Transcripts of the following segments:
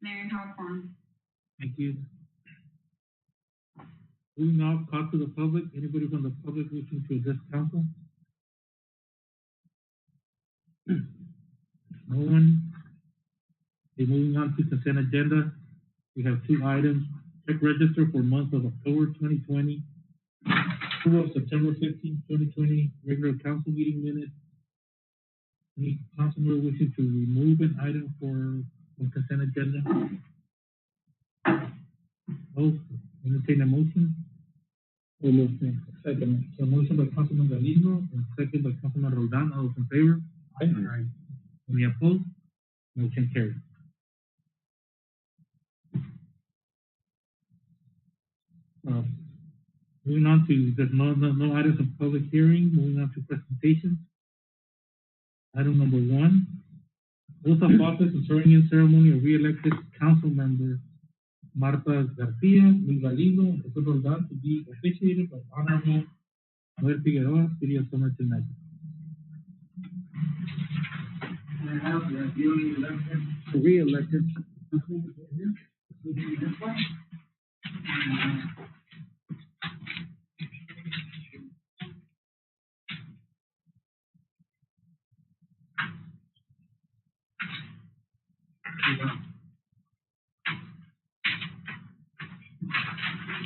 Mayor Hawthorne. Thank you. Moving on, call to the public. Anybody from the public wishing to address council? No one. Okay, moving on to consent agenda. We have two items. Check register for month of October 2020. Approval of September 15, 2020, regular council meeting minutes. Any councilor wishing to remove an item from consent agenda? Oh, entertain a motion. Second. So motion by Councilman Galindo and second by Councilman Roldan. All those in favor? Aye. Any opposed? Motion carried. Moving on to, there's no items of public hearing. Moving on to presentations. Item number 1, oath of office and swearing in ceremony of re-elected council member Marta Garcia, Luis Galindo, and Jesus Roldan to be officiated by Honorable Manuel Figueroa, City of Somerton, Mexico. I have the newly elected, re-elected council member here. This one.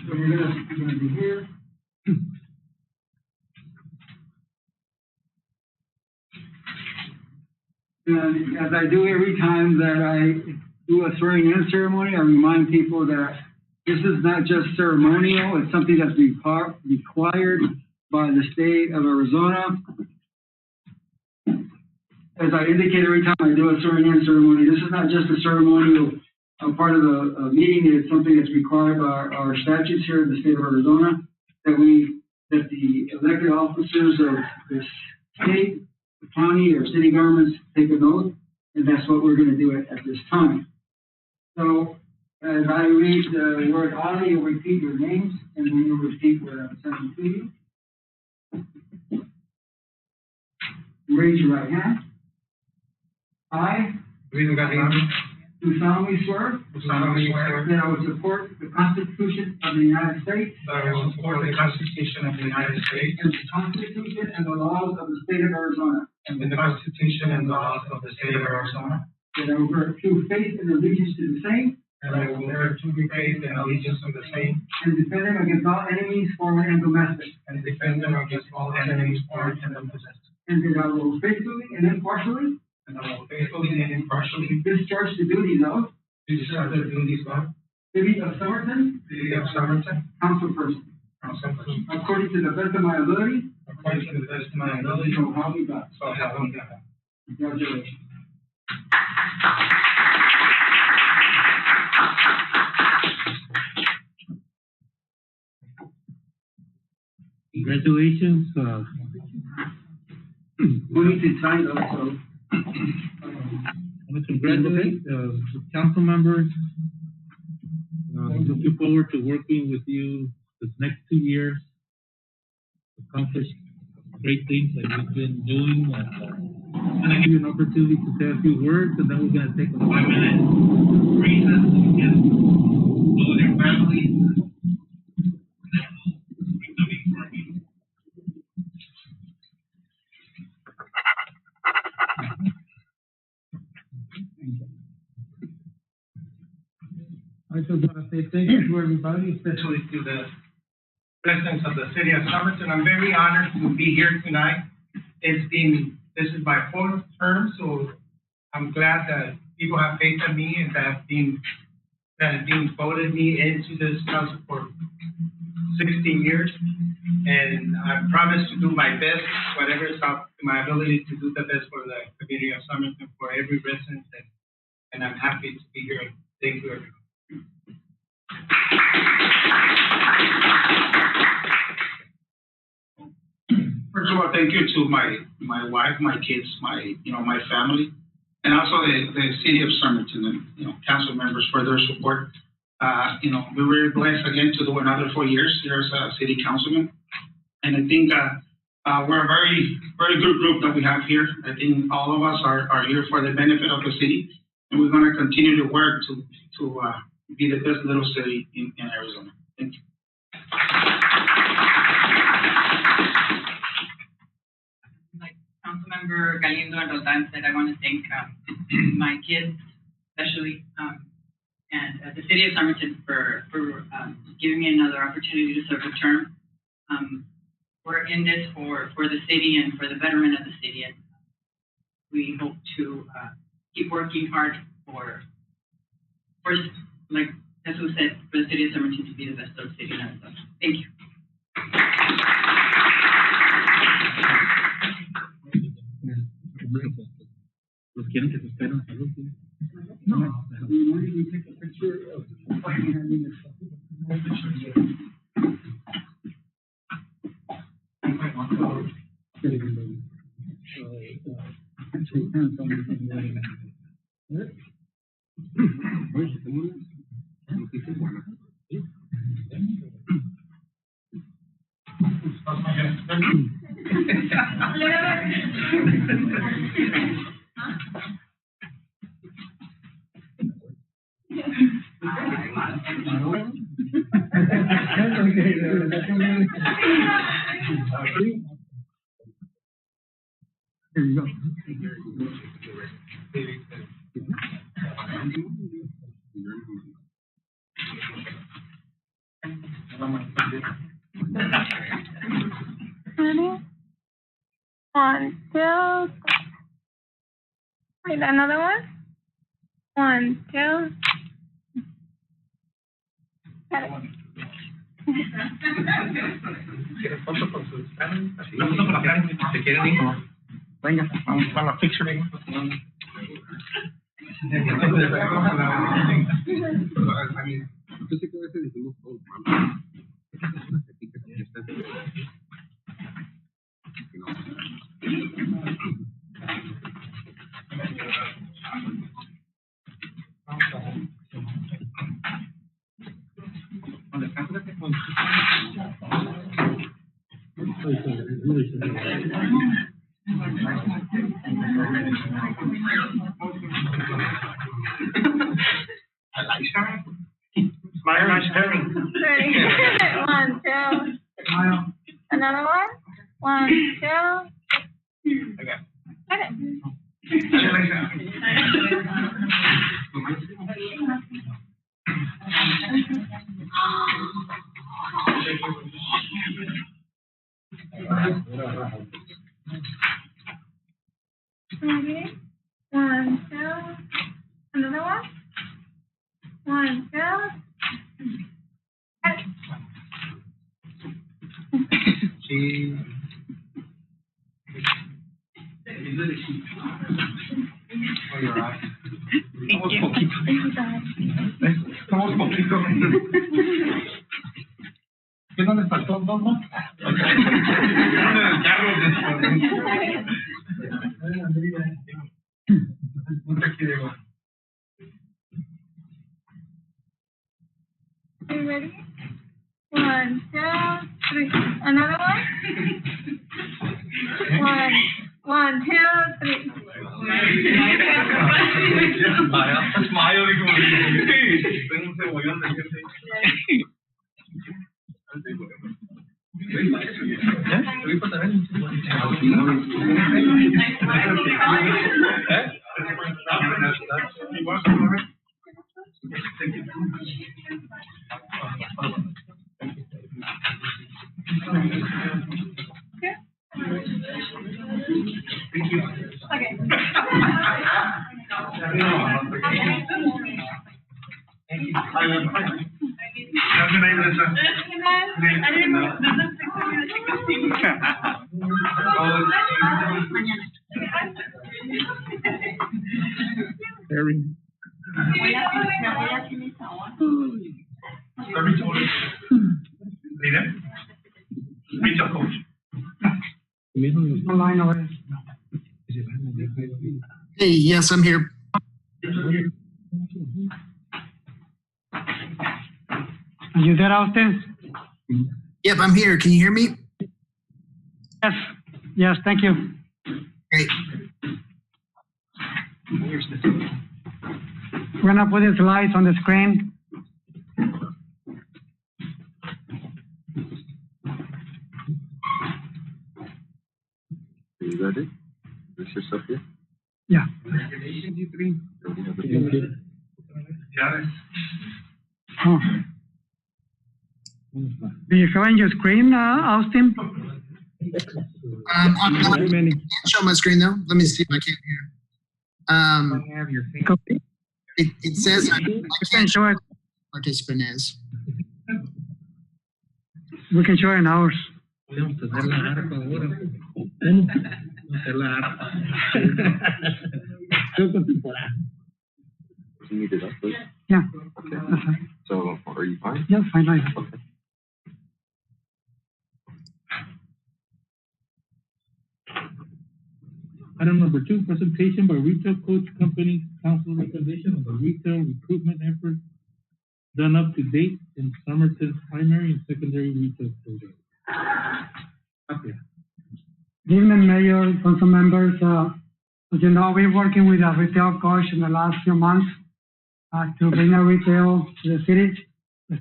So we're gonna be here. And as I do every time that I do a swearing-in ceremony, I remind people that this is not just ceremonial, it's something that's required by the state of Arizona. As I indicate every time I do a swearing-in ceremony, this is not just a ceremonial part of the meeting. It's something that's required by our statutes here in the state of Arizona, that the elected officers of the state, the county, or city governments take an oath, and that's what we're going to do at this time. So, as I read the word honor, you'll repeat your names, and then you'll repeat what I'm saying to you. Raise your right hand. I do solemnly swear that I will support the Constitution of the United States and the Constitution and the laws of the state of Arizona. That I will bear true faith and allegiance to the same. And defend them against all enemies, foreign and domestic. And that I will faithfully and impartially discharge the duties of City of Somerton, councilperson, according to the best of my ability. So help me God. Congratulations. Congratulations. We need to sign those, so. I want to congratulate the council members. Looking forward to working with you the next 2 years. Accomplish great things that you've been doing. I'm going to give you an opportunity to say a few words, and then we're going to take a 5-minute recess so you can go with your family. I just want to say thank you to everybody, especially to the residents of the city of Somerton. I'm very honored to be here tonight. This is my 4th term, so I'm glad that people have faith in me and that have voted me into this council for 16 years. And I promise to do my best, whatever is up to my ability, to do the best for the community of Somerton, for every resident, and I'm happy to be here. Thank you, everyone. First of all, thank you to my wife, my kids, my family, and also the city of Somerton and council members for their support. We were blessed again to do another 4 years here as a city councilman, and I think we're a very, very good group that we have here. I think all of us are here for the benefit of the city, and we're going to continue to work to be the best little city in Arizona. Thank you. Like Councilmember Galindo and Rodan said, I want to thank my kids, especially, and the city of Somerton for giving me another opportunity to serve a term. We're in this for the city and for the betterment of the city, and we hope to keep working hard for like Jesus said, for the city of Somerton to be the best little city in Arizona. Thank you. ¿Los quieren que se esperen? No. We take a picture of Here you go. Ready? 1, 2. Wait, another one? 1, 2. Got it. ¿Quieres foto con sus caras? Una foto con la cara, si quieren ir. Venga, vamos para la picture. Yo sé que a veces decimos todo mal. I like sharing. Smile, nice sharing. Ready? 1, 2. Smile. Another one? 1, 2. Okay. Got it. I like sharing. Ready? 1, 2. Another one? 1, 2. Got it. Sí. Somos poquito. Somos poquito. ¿Qué dónde faltó? ¿Dos más? Are you ready? 1, 2, 3. Another one? 1, 2, 3. Smile, digo. Tengo un cebollón de gente. Harry. Hey, yes, I'm here. ¿Ayudar usted? Yep, I'm here. Can you hear me? Yes. Yes, thank you. Great. We're gonna put the slides on the screen. You got it? This is up here? Yeah. Congratulations, you three. Oh. Do you have on your screen, Austin? I can't show my screen though. Let me see if I can here. Have your face. Copy. It says I You can show it. participant is. We can show it in ours. You need it up, right? Yeah. Okay. That's right. So, are you fine? Yeah, fine. Right. Okay. Item number 2, presentation by Retail Coach Company Council recommendation of the retail recruitment effort done up to date in Somerton's primary and secondary retail program. Okay. Good evening, Mayor, council members. As you know, we're working with a retail coach in the last few months to bring a retail to the city,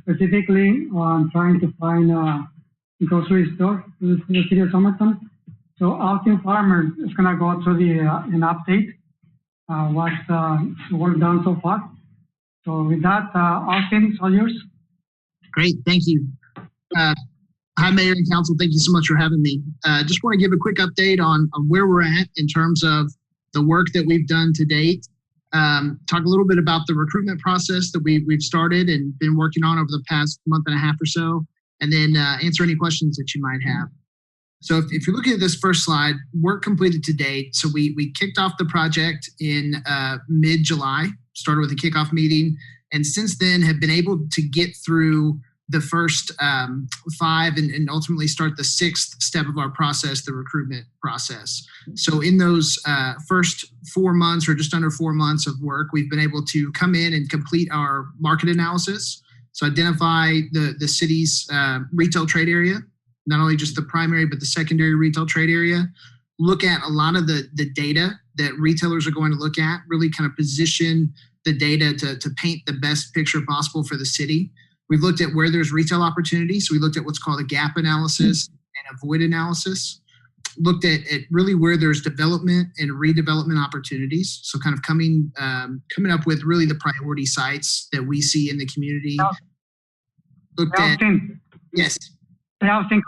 specifically on trying to find a grocery store to the city of Somerton. So Austin Farmer is going to go through an update, what's the work done so far. So with that, Austin, it's all yours. Great, thank you. Hi, Mayor and Council. Thank you so much for having me. Just want to give a quick update on where we're at in terms of the work that we've done to date. Talk a little bit about the recruitment process that we've started and been working on over the past month and a half or so, and then answer any questions that you might have. So if you're looking at this first slide, work completed to date. So we kicked off the project in mid-July, started with a kickoff meeting, and since then have been able to get through the first 5 and ultimately start the 6th step of our process, the recruitment process. So in those first 4 months or just under 4 months of work, we've been able to come in and complete our market analysis. So identify the city's retail trade area, not only just the primary, but the secondary retail trade area. Look at a lot of the data that retailers are going to look at, really kind of position the data to paint the best picture possible for the city. We've looked at where there's retail opportunities. So we looked at what's called a gap analysis and a void analysis. Looked at really where there's development and redevelopment opportunities. So kind of coming up with really the priority sites that we see in the community. Looked at, yes. Hey, Austin,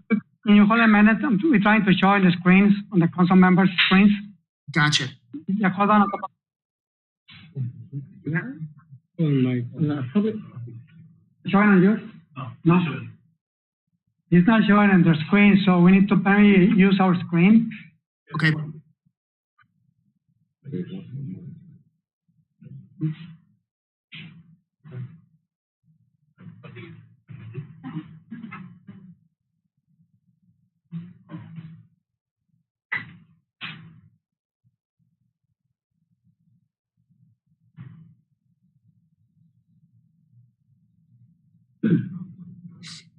can you hold a minute? We're trying to show the screens on the council members' screens. Gotcha. Yeah, hold on. Showing on yours? No. It's not showing on the screen, so we need to maybe use our screen. Okay.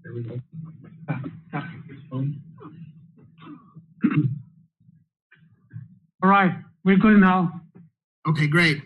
There we go. All right, we're good now. Okay, great.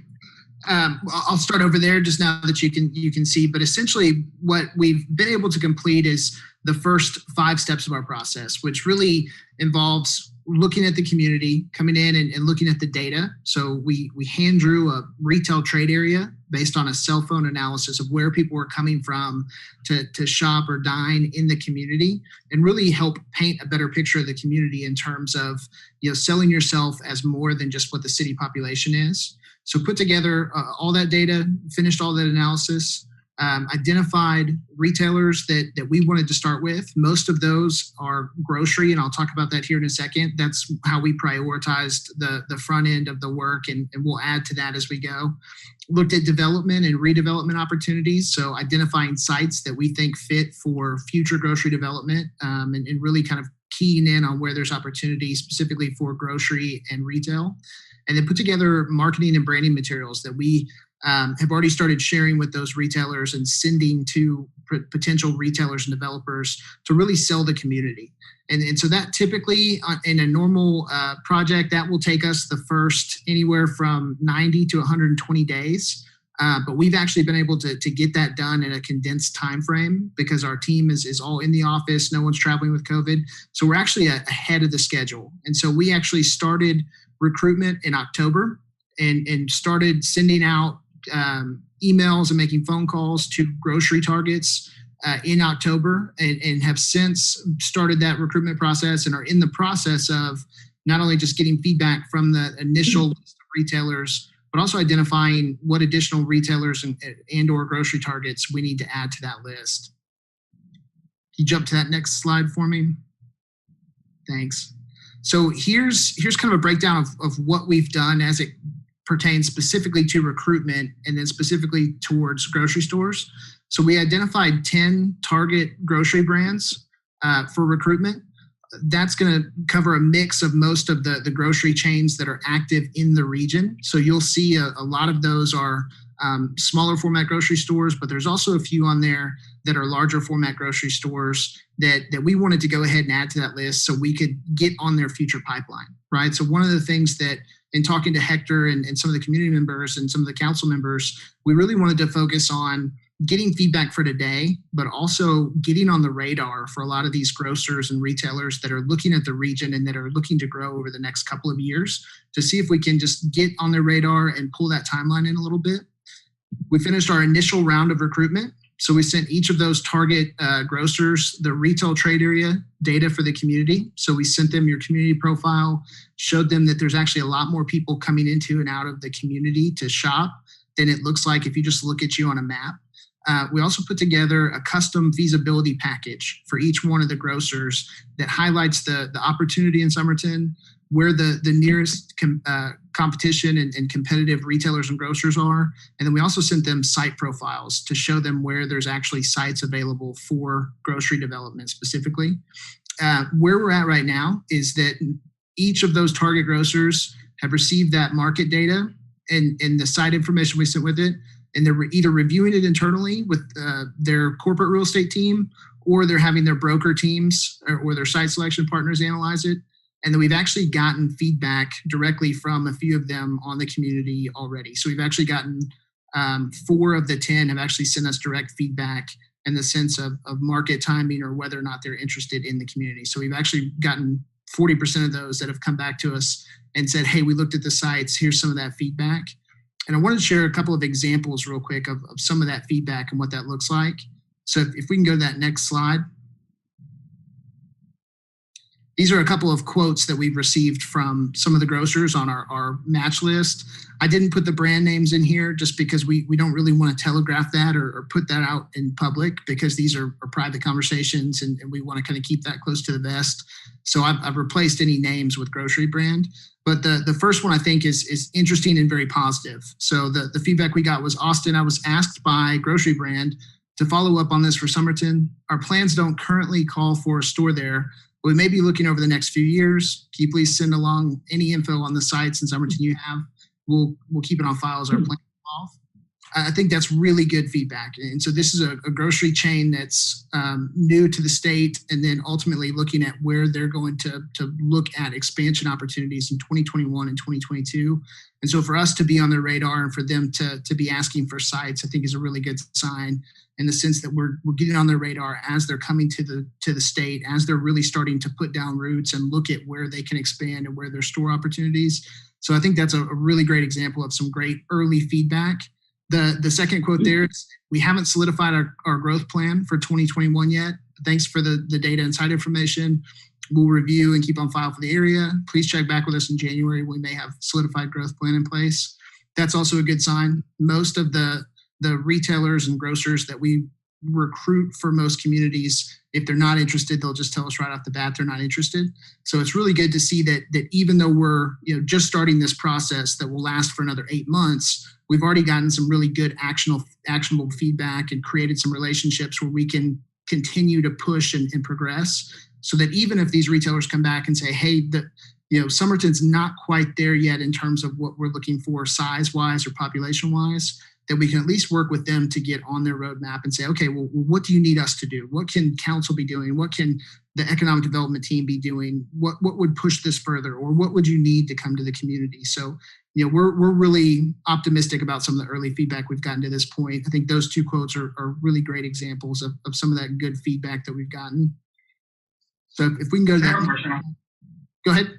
I'll start over there just now that you can see, but essentially what we've been able to complete is the first 5 steps of our process, which really involves looking at the community, coming in and looking at the data. So we hand drew a retail trade area based on a cell phone analysis of where people were coming from to shop or dine in the community, and really help paint a better picture of the community in terms of, selling yourself as more than just what the city population is. So put together all that data, finished all that analysis, identified retailers that we wanted to start with. Most of those are grocery, and I'll talk about that here in a second. That's how we prioritized the front end of the work, and we'll add to that as we go. Looked at development and redevelopment opportunities, so identifying sites that we think fit for future grocery development, and really kind of keying in on where there's opportunities specifically for grocery and retail. And then put together marketing and branding materials that we have already started sharing with those retailers and sending to potential retailers and developers to really sell the community. And so that typically in a normal project, that will take us the first anywhere from 90 to 120 days. But we've actually been able to get that done in a condensed time frame because our team is all in the office. No one's traveling with COVID. So we're actually ahead of the schedule. And so we actually started recruitment in October and started sending out emails and making phone calls to grocery targets in October and have since started that recruitment process and are in the process of not only just getting feedback from the initial list of retailers, but also identifying what additional retailers and or grocery targets we need to add to that list. Can you jump to that next slide for me? Thanks. So here's kind of a breakdown of what we've done as it pertains specifically to recruitment and then specifically towards grocery stores. So we identified 10 target grocery brands for recruitment. That's going to cover a mix of most of the grocery chains that are active in the region. So you'll see a lot of those are smaller format grocery stores, but there's also a few on there that are larger format grocery stores that we wanted to go ahead and add to that list so we could get on their future pipeline, right? So one of the things that in talking to Hector and some of the community members and some of the council members, we really wanted to focus on getting feedback for today, but also getting on the radar for a lot of these grocers and retailers that are looking at the region and that are looking to grow over the next couple of years to see if we can just get on their radar and pull that timeline in a little bit. We finished our initial round of recruitment. So we sent each of those target grocers the retail trade area data for the community. So we sent them your community profile, showed them that there's actually a lot more people coming into and out of the community to shop than it looks like if you just look at you on a map. We also put together a custom feasibility package for each one of the grocers that highlights the opportunity in Somerton, where the nearest competition and competitive retailers and grocers are. And then we also sent them site profiles to show them where there's actually sites available for grocery development specifically. Where we're at right now is that each of those target grocers have received that market data and the site information we sent with it. And they're either reviewing it internally with their corporate real estate team, or they're having their broker teams or their site selection partners analyze it. And then we've actually gotten feedback directly from a few of them on the community already. So we've actually gotten 4 of the 10 have actually sent us direct feedback in the sense of market timing or whether or not they're interested in the community. So we've actually gotten 40% of those that have come back to us and said, hey, we looked at the sites, here's some of that feedback. And I wanted to share a couple of examples real quick of some of that feedback and what that looks like. So if we can go to that next slide. These are a couple of quotes that we've received from some of the grocers on our match list. I didn't put the brand names in here just because we don't really want to telegraph that or put that out in public because these are private conversations and we want to kind of keep that close to the vest. So I've replaced any names with grocery brand. But the first one I think is interesting and very positive. So the feedback we got was, Austin, I was asked by grocery brand to follow up on this for Somerton. Our plans don't currently call for a store there. We may be looking over the next few years. Can you please send along any info on the sites in Somerton you have? We'll keep it on file as our plan evolve. I think that's really good feedback. And so this is a grocery chain that's new to the state and then ultimately looking at where they're going to look at expansion opportunities in 2021 and 2022. And so for us to be on their radar and for them to be asking for sites, I think is a really good sign in the sense that we're getting on their radar as they're coming to the state, as they're really starting to put down roots and look at where they can expand and where there's store opportunities. So I think that's a really great example of some great early feedback. The second quote there is, we haven't solidified our growth plan for 2021 yet. Thanks for the data and site information. We'll review and keep on file for the area. Please check back with us in January. We may have solidified growth plan in place. That's also a good sign. Most of the retailers and grocers that we recruit for most communities, if they're not interested, they'll just tell us right off the bat they're not interested. So it's really good to see that even though we're just starting this process that will last for another 8 months, we've already gotten some really good actionable feedback and created some relationships where we can continue to push and progress so that even if these retailers come back and say, hey, Somerton's not quite there yet in terms of what we're looking for size-wise or population-wise, that we can at least work with them to get on their roadmap and say, okay, well, what do you need us to do? What can council be doing? What can the economic development team be doing? What would push this further? Or what would you need to come to the community? So we're really optimistic about some of the early feedback we've gotten to this point. I think those two quotes are really great examples of some of that good feedback that we've gotten. So if we can go to I have a that. question. Go ahead.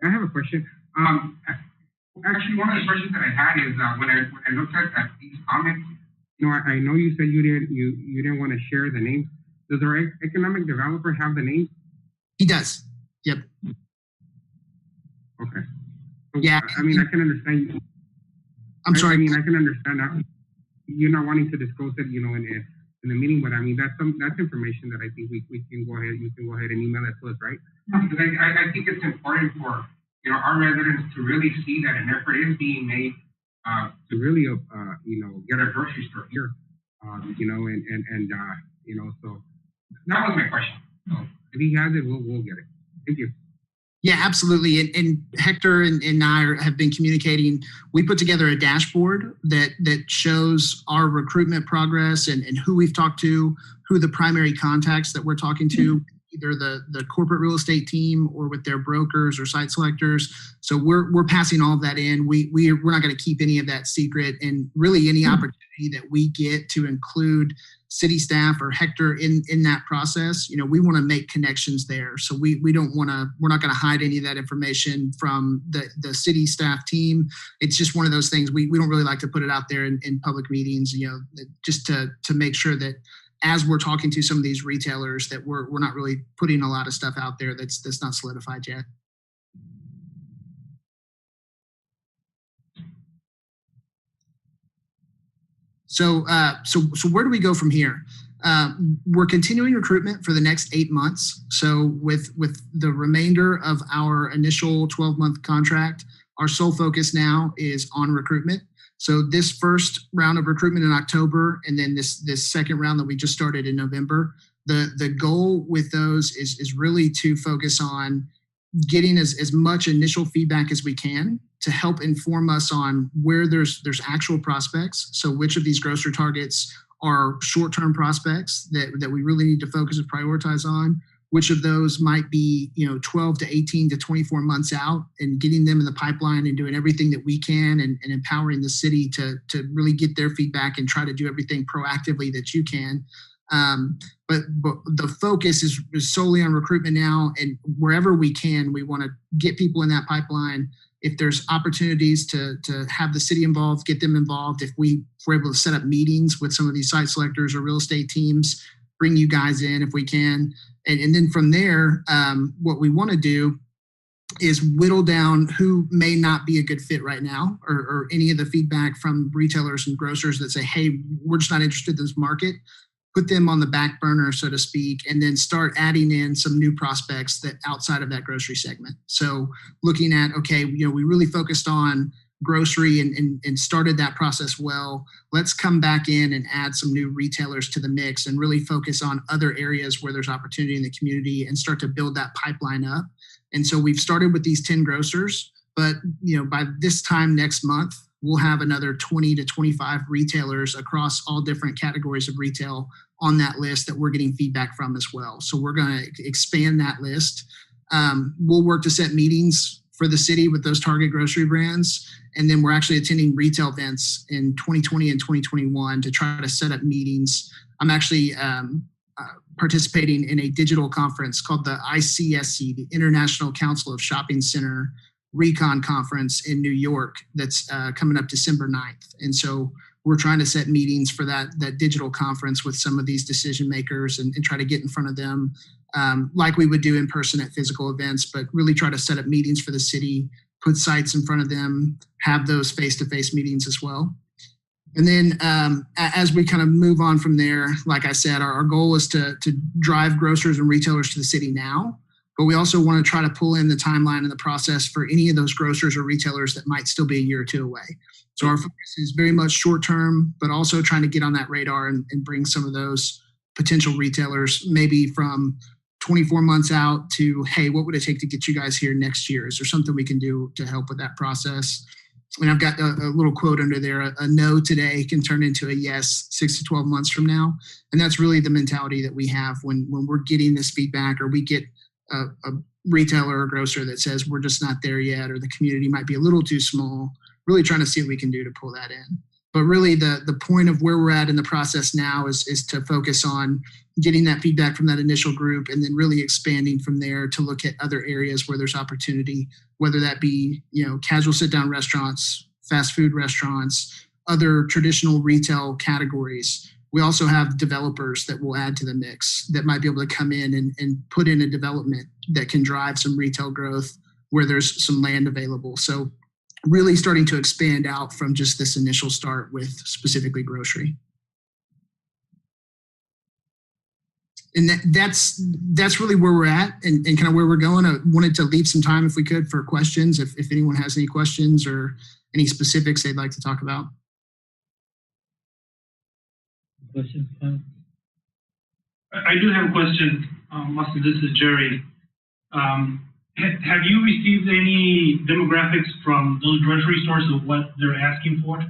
I have a question. Actually, one of the questions that I had is when I looked at these comments, I know you said you didn't want to share the names. Does our economic developer have the names? He does. Yep. Okay. So, Yeah. I mean, I can understand. I'm sorry. I mean, I can understand that you're not wanting to disclose it, in the meeting, but I mean, that's information that I think we can go ahead. You can go ahead and email it to us, right? Because I think it's important for our residents to really see that an effort is being made to really get a grocery store here, so that was my question. So if he has it, we'll get it. Thank you. Yeah, absolutely. And Hector and I have been communicating. We put together a dashboard that shows our recruitment progress and who we've talked to, who the primary contacts that we're talking to, either the corporate real estate team or with their brokers or site selectors. So we're passing all of that in. We're not going to keep any of that secret, and really any opportunity that we get to include city staff or Hector in that process, we want to make connections there. So we're not going to hide any of that information from the city staff team. It's just one of those things. We don't really like to put it out there in public meetings, just to make sure that as we're talking to some of these retailers that we're not really putting a lot of stuff out there that's not solidified yet. So where do we go from here? We're continuing recruitment for the next 8 months. So with the remainder of our initial 12-month contract, our sole focus now is on recruitment. So this first round of recruitment in October, and then this second round that we just started in November, the goal with those is really to focus on getting as much initial feedback as we can to help inform us on where there's actual prospects. So which of these grocery targets are short-term prospects that we really need to focus and prioritize on, which of those might be 12 to 18 to 24 months out, and getting them in the pipeline and doing everything that we can and empowering the city to really get their feedback and try to do everything proactively that you can. But the focus is solely on recruitment now, and wherever we can, we want to get people in that pipeline. If there's opportunities to have the city involved, get them involved. If we're able to set up meetings with some of these site selectors or real estate teams, bring you guys in if we can. And then from there, what we want to do is whittle down who may not be a good fit right now, or any of the feedback from retailers and grocers that say, hey, we're just not interested in this market. Put them on the back burner, so to speak, and then start adding in some new prospects that outside of that grocery segment. So looking at, okay, we really focused on grocery and started that process well. Let's come back in and add some new retailers to the mix and really focus on other areas where there's opportunity in the community and start to build that pipeline up. And so we've started with these 10 grocers, but by this time next month, we'll have another 20 to 25 retailers across all different categories of retail on that list that we're getting feedback from as well. So we're going to expand that list. We'll work to set meetings for the city with those target grocery brands. And then we're actually attending retail events in 2020 and 2021 to try to set up meetings. I'm actually participating in a digital conference called the ICSC, the International Council of Shopping Center Recon Conference in New York that's coming up December 9th. And so we're trying to set meetings for that digital conference with some of these decision makers and try to get in front of them like we would do in person at physical events, but really try to set up meetings for the city, put sites in front of them, have those face-to-face meetings as well. And then as we kind of move on from there, like I said, our goal is to drive grocers and retailers to the city now. But we also want to try to pull in the timeline and the process for any of those grocers or retailers that might still be a year or two away. So our focus is very much short term, but also trying to get on that radar and bring some of those potential retailers maybe from 24 months out to, hey, what would it take to get you guys here next year? Is there something we can do to help with that process? And I've got a little quote under there, a no today can turn into a yes 6 to 12 months from now. And that's really the mentality that we have when we're getting this feedback, or we get retailer or grocer that says we're just not there yet, or the community might be a little too small, really trying to see what we can do to pull that in. But really the point of where we're at in the process now is to focus on getting that feedback from that initial group and then really expanding from there to look at other areas where there's opportunity, whether that be, casual sit down restaurants, fast food restaurants, other traditional retail categories. We also have developers that will add to the mix that might be able to come in and put in a development that can drive some retail growth where there's some land available. So really starting to expand out from just this initial start with specifically grocery. And that's really where we're at and kind of where we're going. I wanted to leave some time if we could for questions, if anyone has any questions or any specifics they'd like to talk about. Questions, comments? I do have a question. Master, this is Jerry. Have you received any demographics from those grocery stores of what they're asking for?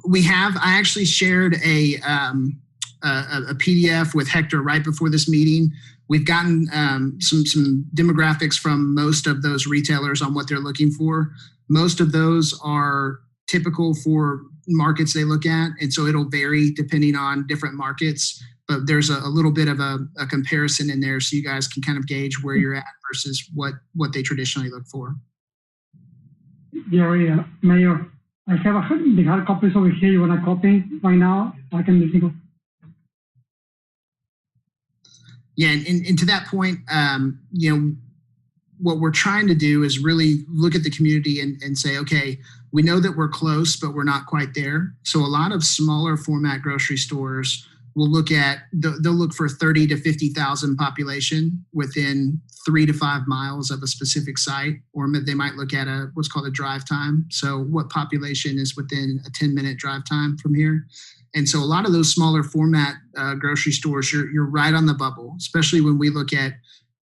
We have. I actually shared a PDF with Hector right before this meeting. We've gotten some demographics from most of those retailers on what they're looking for. Most of those are typical for markets they look at, and so it'll vary depending on different markets. But there's a little bit of a comparison in there, so you guys can kind of gauge where you're at versus what they traditionally look for. Jerry, Mayor, I have the hard copies over here. You want a copy right now? I can let you go. Yeah, and to that point, what we're trying to do is really look at the community and say, okay, we know that we're close, but we're not quite there. So a lot of smaller format grocery stores will they'll look for 30 to 50,000 population within 3 to 5 miles of a specific site, or they might look at what's called a drive time. So what population is within a 10-minute drive time from here? And so a lot of those smaller format grocery stores, you're right on the bubble, especially when we look at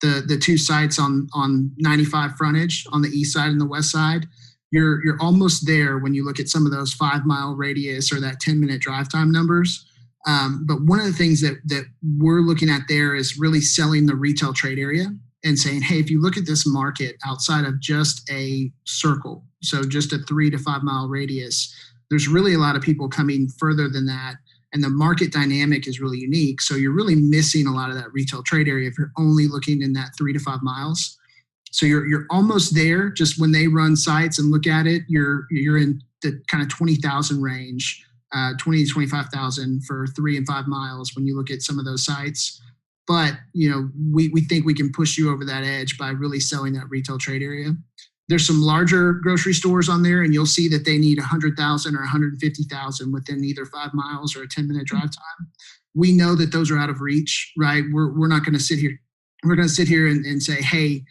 the two sites on 95 frontage on the east side and the west side. You're almost there when you look at some of those 5-mile radius or that 10-minute drive time numbers. But one of the things that we're looking at there is really selling the retail trade area and saying, hey, if you look at this market outside of just a circle, so just a 3 to 5 mile radius, there's really a lot of people coming further than that. And the market dynamic is really unique. So you're really missing a lot of that retail trade area if you're only looking in that 3 to 5 miles. So you're almost there. Just when they run sites and look at it, you're in the kind of 20,000 range, 20 to 25,000 for 3 and 5 miles when you look at some of those sites. But we think we can push you over that edge by really selling that retail trade area. There's some larger grocery stores on there, and you'll see that they need 100,000 or 150,000 within either 5 miles or a 10-minute drive time. We know that those are out of reach, right? We're not going to sit here. We're going to sit here and say, hey,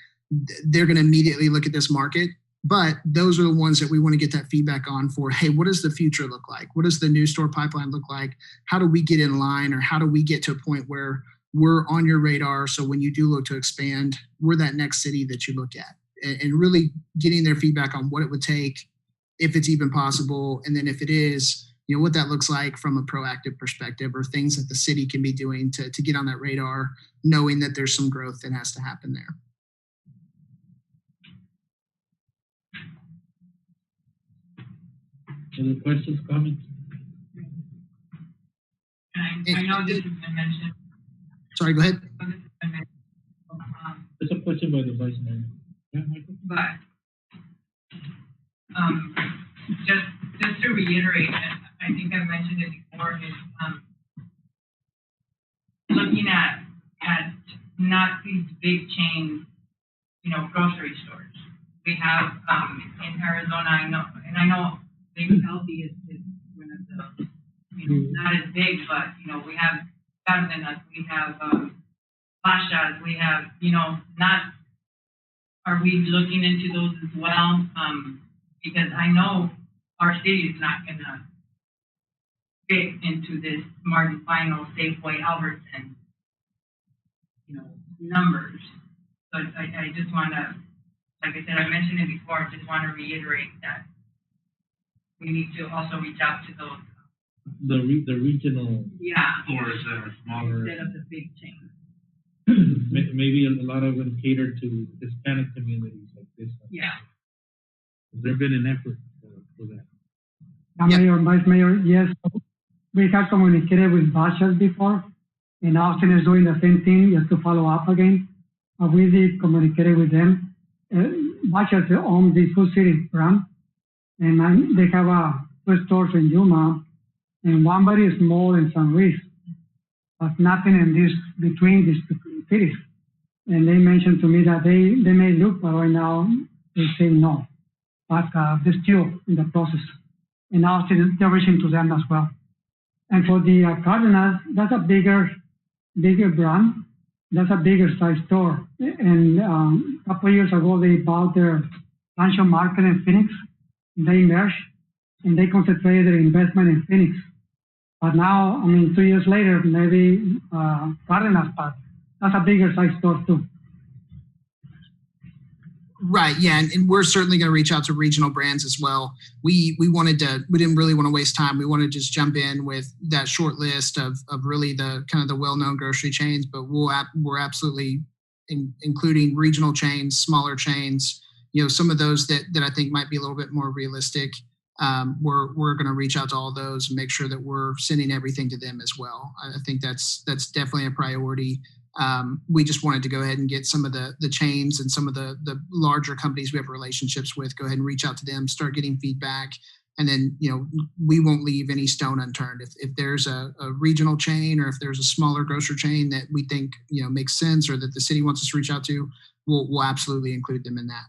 they're going to immediately look at this market. But those are the ones that we want to get that feedback on for, hey, what does the future look like? What does the new store pipeline look like? How do we get in line, or how do we get to a point where we're on your radar? So when you do look to expand, we're that next city that you look at. And really getting their feedback on what it would take, if it's even possible, and then if it is, what that looks like from a proactive perspective, or things that the city can be doing to get on that radar, knowing that there's some growth that has to happen there. Other questions, comments? I know this has been mentioned. Sorry, go ahead. There's a question by the Vice Mayor. Yeah, Michael? But just to reiterate, I think I've mentioned it before, is looking at not these big chain, grocery stores. We have in Arizona, I know maybe Healthy is one of the, not as big, but we have Cardenas, we have Pashas, we have, are we looking into those as well? Because I know our city is not going to fit into this Martin Final, Safeway, Albertson, numbers. So I just want to, like I said, I mentioned it before, I just want to reiterate that we need to also reach out to those. The regional stores that are smaller. Instead of the big chains. maybe a lot of them cater to Hispanic communities like this one. Yeah. Has there been an effort for that? Mayor, Vice Mayor, yes, we have communicated with Bashas before, and Austin is doing the same thing, just to follow up again. We did communicate with them. Bashas owns the Food City brand, and they have two stores in Yuma, and one very small in San Luis, but nothing in this between these two cities. And they mentioned to me that they may look, but right now they say no. But they're still in the process. And Austin, they're reaching to them as well. And for the Cardinals, that's a bigger brand. That's a bigger size store. And a couple of years ago, they bought their Rancho Market in Phoenix. They merged, and they concentrated their investment in Phoenix. But now, 2 years later, maybe Cardinals, but that's a bigger size store too. Right. Yeah. And we're certainly going to reach out to regional brands as well. We didn't really want to waste time. We wanted to just jump in with that short list of really the kind of the well-known grocery chains, but we're absolutely including regional chains, smaller chains, some of those that I think might be a little bit more realistic. We're going to reach out to all those and make sure that we're sending everything to them as well. I think that's definitely a priority. We just wanted to go ahead and get some of the chains and some of the larger companies we have relationships with, go ahead and reach out to them, start getting feedback. And then, we won't leave any stone unturned. If there's a regional chain or if there's a smaller grocery chain that we think, makes sense or that the city wants us to reach out to, we'll absolutely include them in that.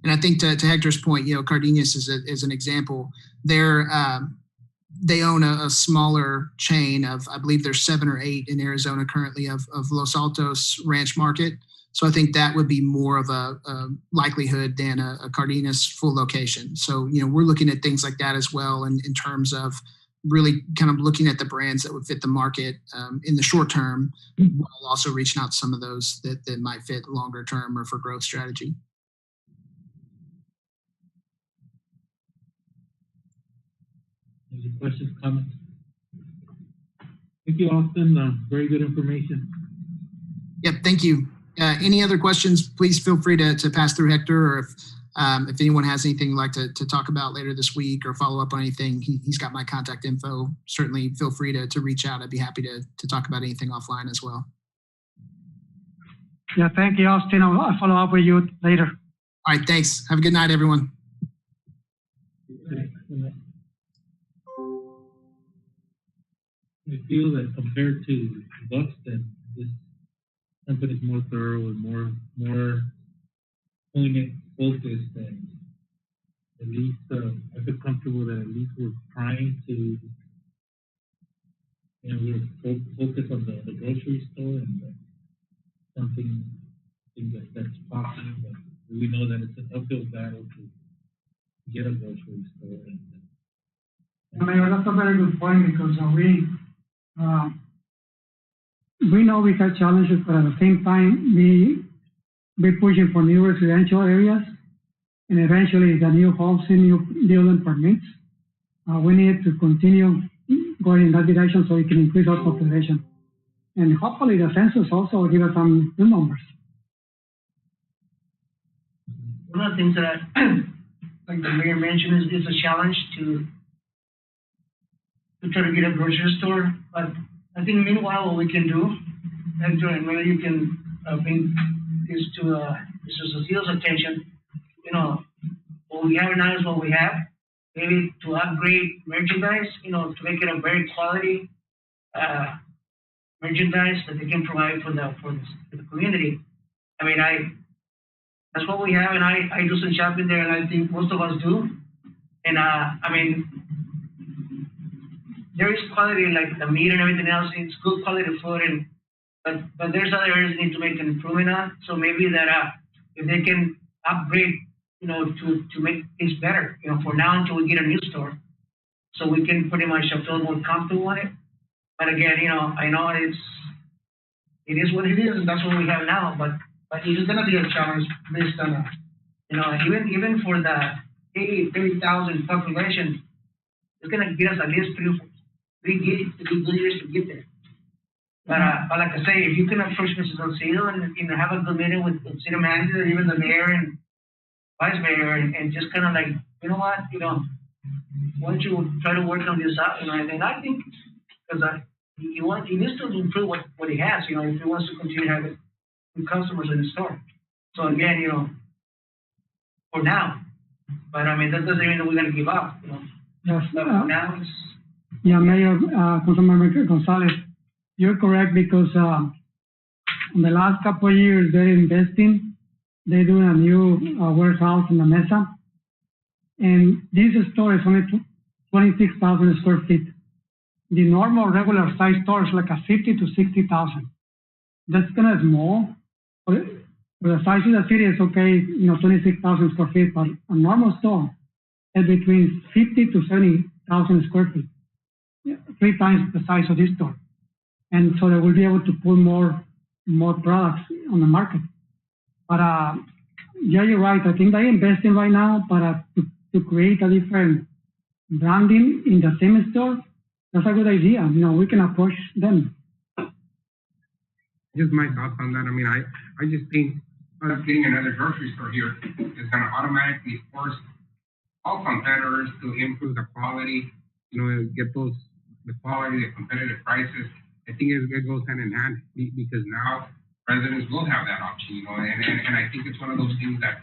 And I think to Hector's point, Cardenas is an example. They own a smaller chain of, I believe there's 7 or 8 in Arizona currently of Los Altos Ranch Market. So I think that would be more of a likelihood than a Cardenas full location. So, we're looking at things like that as well in terms of really kind of looking at the brands that would fit the market in the short term, while also reaching out to some of those that might fit longer term or for growth strategy. Any questions, comments? Thank you, Austin. Very good information. Yep, thank you. Any other questions, please feel free to pass through Hector, or if anyone has anything you'd like to talk about later this week or follow up on anything, he's got my contact info. Certainly feel free to reach out. I'd be happy to talk about anything offline as well. Yeah, thank you, Austin. I'll follow up with you later. All right, thanks. Have a good night, everyone. I feel that compared to Buxton, this company is more thorough and more poignant, focused, and at least I feel comfortable that at least we're trying to, we're focused on the grocery store and something that's possible. But we know that it's an uphill battle to get a grocery store. Mayor, that's a very good point, because we know we have challenges, but at the same time, we're pushing for new residential areas, and eventually the new housing, new building permits. We need to continue going in that direction so we can increase our population. And hopefully the census also will give us some new numbers. One of the things that, like the mayor mentioned, is a challenge to try to get a grocery store. But I think meanwhile, what we can do, Hector, and maybe you can bring this to Mr. Cecil's attention, what we have now is what we have. Maybe to upgrade merchandise, to make it a very quality merchandise that they can provide for the community. That's what we have, and I do some shopping there, and I think most of us do. And there is quality, like the meat and everything else. It's good quality food, but there's other areas that need to make an improvement on. So maybe that if they can upgrade, to make things better, for now until we get a new store, so we can pretty much feel more comfortable on it. But again, I know it is what it is, and that's what we have now. But it is going to be a challenge based on, even for the 30,000 population, it's going to get us at least three good years to get there. But like I say, if you can approach Mrs. Alcido and, you know, have a good meeting with the city manager, even the mayor and vice mayor, and just kind of like, you know what, you know, why don't you try to work on this out, you know, and I think, because he needs to improve what he has, you know, if he wants to continue having good customers in the store. So again, you know, for now, but I mean, that doesn't mean that we're gonna give up, you know. Yes, But for now, it's, yeah, Mayor, Councilmember Gonzalez, you're correct because in the last couple of years they're investing. They're doing a new warehouse in the Mesa, and this store is only 26,000 square feet. The normal regular size store is like a 50 to 60,000. That's kind of small. For the size of the city, it's okay, you know, 26,000 square feet, but a normal store is between 50 to 70,000 square feet, 3 times the size of this store. And so they will be able to put more products on the market. But yeah, you're right. I think they're investing right now, but to create a different branding in the same store, that's a good idea. You know, we can approach them. Just my thoughts on that. I mean, I just think us getting another grocery store here is going to automatically force all competitors to improve the quality, you know, get the quality, the competitive prices. I think it goes hand in hand because now residents will have that option, you know, and I think it's one of those things that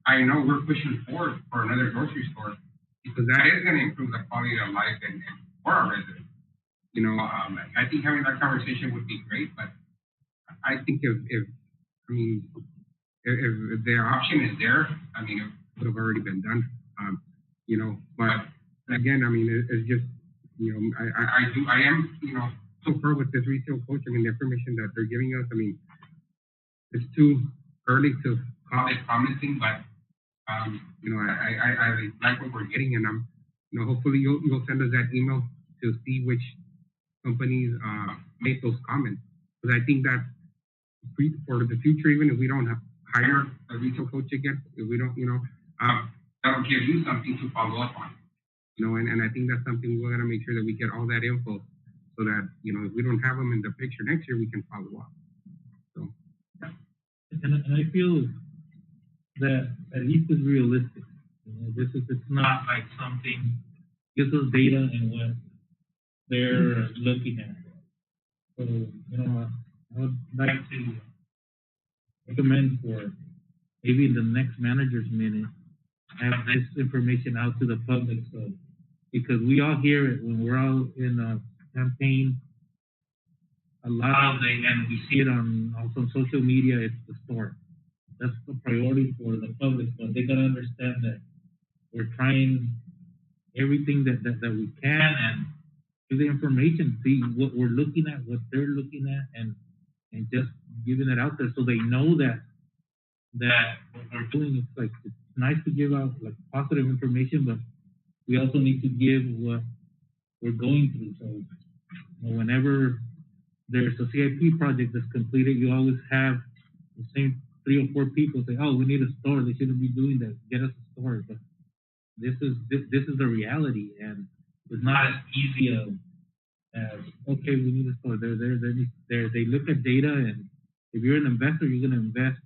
I know we're pushing forward for another grocery store because that is going to improve the quality of life and for our residents. You know, I think having that conversation would be great, but I think if the option is there, I mean, it would have already been done, you know, but again, I mean, it's just, you know, I am, you know, so far with this retail coach, I mean, the information that they're giving us, I mean, it's too early to call it promising, but, you know, I like what we're getting, and you know, hopefully you'll send us that email to see which companies make those comments, because I think that for the future, even if we don't hire a retail coach again, if we don't, you know, that'll give you something to follow up on, you know, and I think that's something we're gonna make sure that we get all that info, so that, you know, if we don't have them in the picture next year, we can follow up. So, yeah. And I feel that at least it's realistic. You know, it's not like something gives us data and what they're looking at. So, you know, I would like to recommend for maybe in the next manager's minute, have this information out to the public, so because we all hear it when we're all in a campaign a lot of and we see it on also on social media. It's the store. That's the priority for the public, but they gotta understand that we're trying everything that we can and give the information, see what we're looking at, what they're looking at, and just giving it out there so they know that what we're doing is like, it's nice to give out like positive information, but we also need to give what we're going through. So, you know, whenever there's a CIP project that's completed, you always have the same 3 or 4 people say, "Oh, we need a store. They shouldn't be doing that. Get us a store." But this is the reality, and it's not as easy as okay, we need a store. They look at data, and if you're an investor, you're going to invest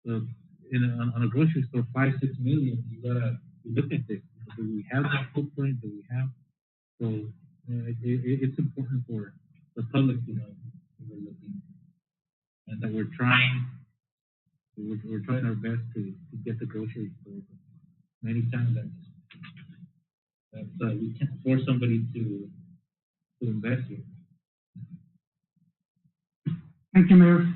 on a grocery store $5-6 million. You gotta look at this. Do we have that footprint? Do we have? So it's important for the public to know what we're looking at, and that we're trying our best to get the grocery store. Many times that we can't force somebody to invest here. Thank you, Mayor.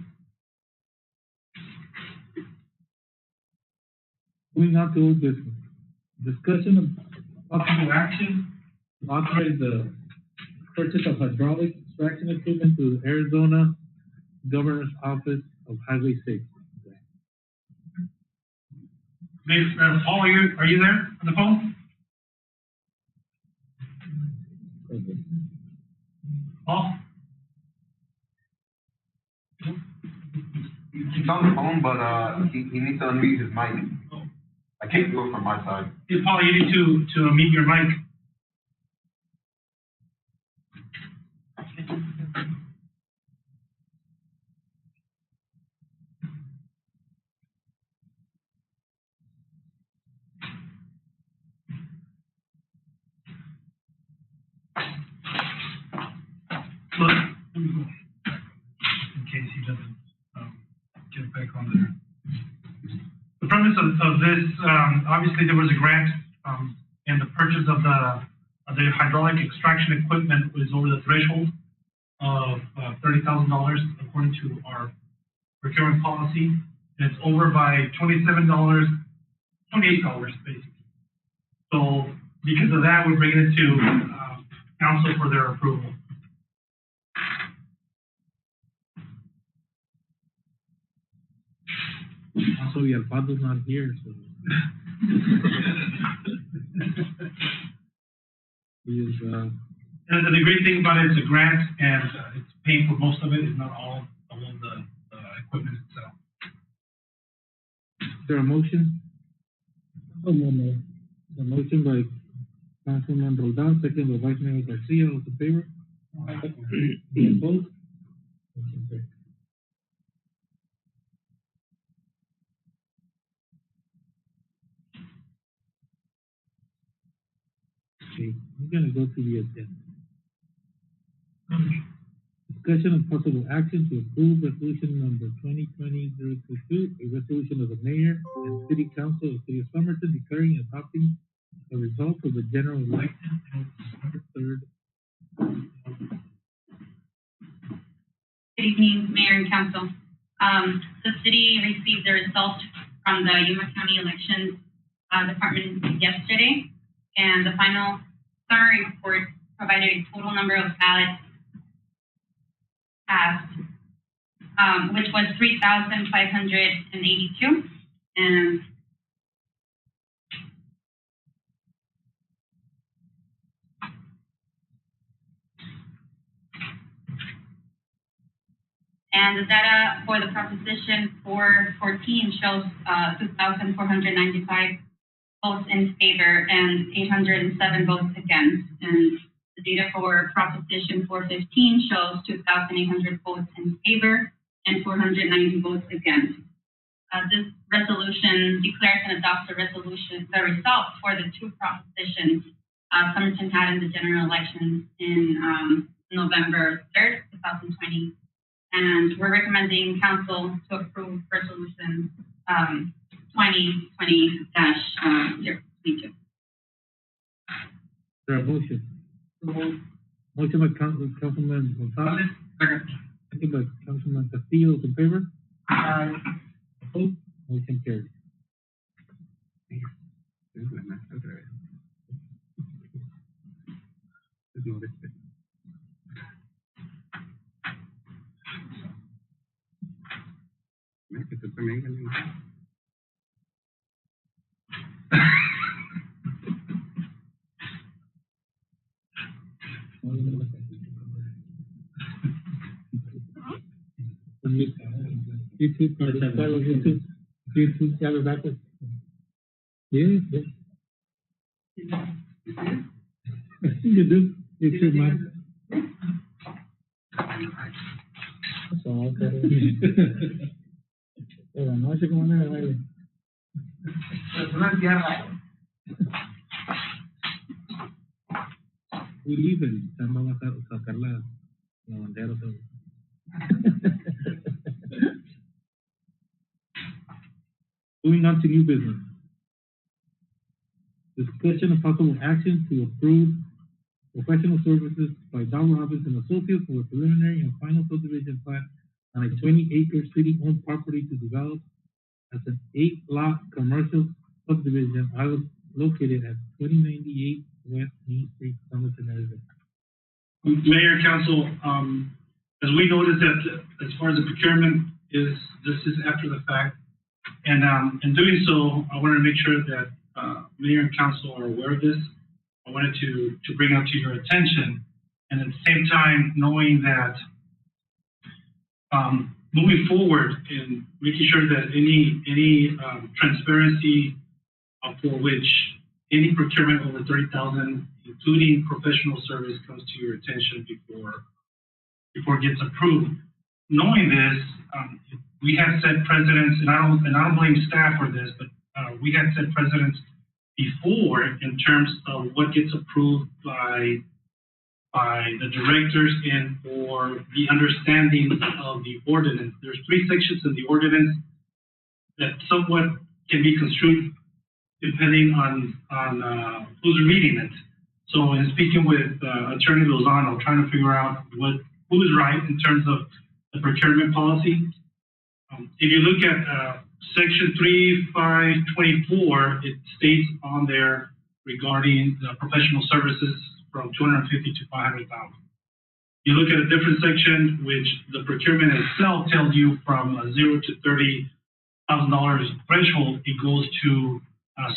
Moving on to old business. Discussion of possible action to authorize the purchase of hydraulic extraction equipment to the Arizona Governor's Office of Highway Safety. Paul, are you there on the phone? Paul? He's on the phone, but he needs to unmute his mic. I can't do it from my side. Hey, Paul, you need to unmute your mic. Let me go. In case he doesn't get back on there. The premise of this, obviously there was a grant, and the purchase of the hydraulic extraction equipment was over the threshold of $30,000 according to our procurement policy. And it's over by $28 basically. So because of that, we're bringing it to council for their approval. Also, your father's not here, so. He is, And the great thing about it is a grant, and it's paying for most of it, it's not all of the equipment itself. is there a motion? A motion by Councilman Roldan, second by Vice Mayor Garcia, all in favor? Any opposed? Motion carries. Okay, we're gonna go to the agenda. Discussion of possible action to approve resolution number 2020-022, a resolution of the mayor and city council of the city of Somerton declaring and adopting the results of the general election on December 3rd. Good evening, Mayor and Council. The city received the results from the Yuma County Elections Department yesterday, and the final summary report provided a total number of ballots cast, which was 3,582, and the data for the proposition 414 shows 2,495 votes in favor and 807 votes against. And the data for proposition 415 shows 2,800 votes in favor and 490 votes against. This resolution declares and adopts the results for the two propositions Somerton had in the general elections in November 3rd, 2020. And we're recommending council to approve resolution 2020-022. There a motion? Motion by Councilman Gonzalez. Second by Councilman Castillo, in favor? Aye. Opposed? Motion carries. YouTube, have it backwards. Yeah. You do. YouTube, man. Pero no sé cómo me baile. Es una tierra. We leave it. Vamos a sacar la bandera. Moving on to new business. Discussion of possible action to approve professional services by Don Robbins and Associates for a preliminary and final subdivision plan on a 20-acre city-owned property to develop as an 8-lot commercial subdivision located at 2098 West Main Street, Somerton, Arizona. Mayor and Council, as we noticed that as far as the procurement is, this is after the fact. And in doing so, I wanted to make sure that Mayor and Council are aware of this. I wanted to bring up to your attention, and at the same time, knowing that moving forward and making sure that any transparency for which any procurement over 30,000, including professional service, comes to your attention before it gets approved. Knowing this, we have set precedents, and I don't blame staff for this, but we had set precedents before in terms of what gets approved by by the directors and for the understanding of the ordinance. There's 3 sections of the ordinance that somewhat can be construed depending on who's reading it. So in speaking with Attorney Lozano, trying to figure out who's right in terms of the procurement policy. If you look at Section 3524, it states on there regarding professional services from 250 to 500,000. You look at a different section, which the procurement itself tells you from $0 to $30,000 threshold, it goes to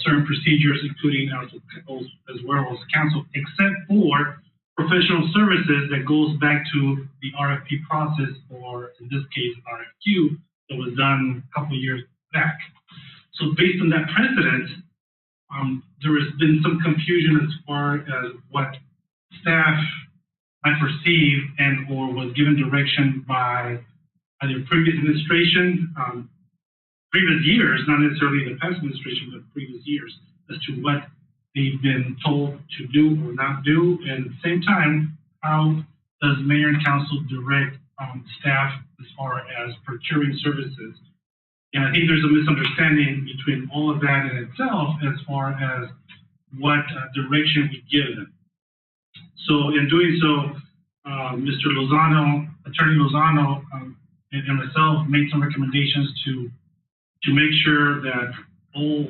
certain procedures, including as well as counsel, except for professional services that goes back to the RFP process, or in this case, RFQ, that was done a couple of years back. So based on that precedent, there has been some confusion as far as what staff might perceive and or was given direction by either previous administration, previous years, not necessarily the past administration, but previous years, as to what they've been told to do or not do. And at the same time, how does mayor and council direct staff as far as procuring services? And I think there's a misunderstanding between all of that in itself as far as what direction we give them. So in doing so, Mr. Lozano, Attorney Lozano, and myself made some recommendations to make sure that all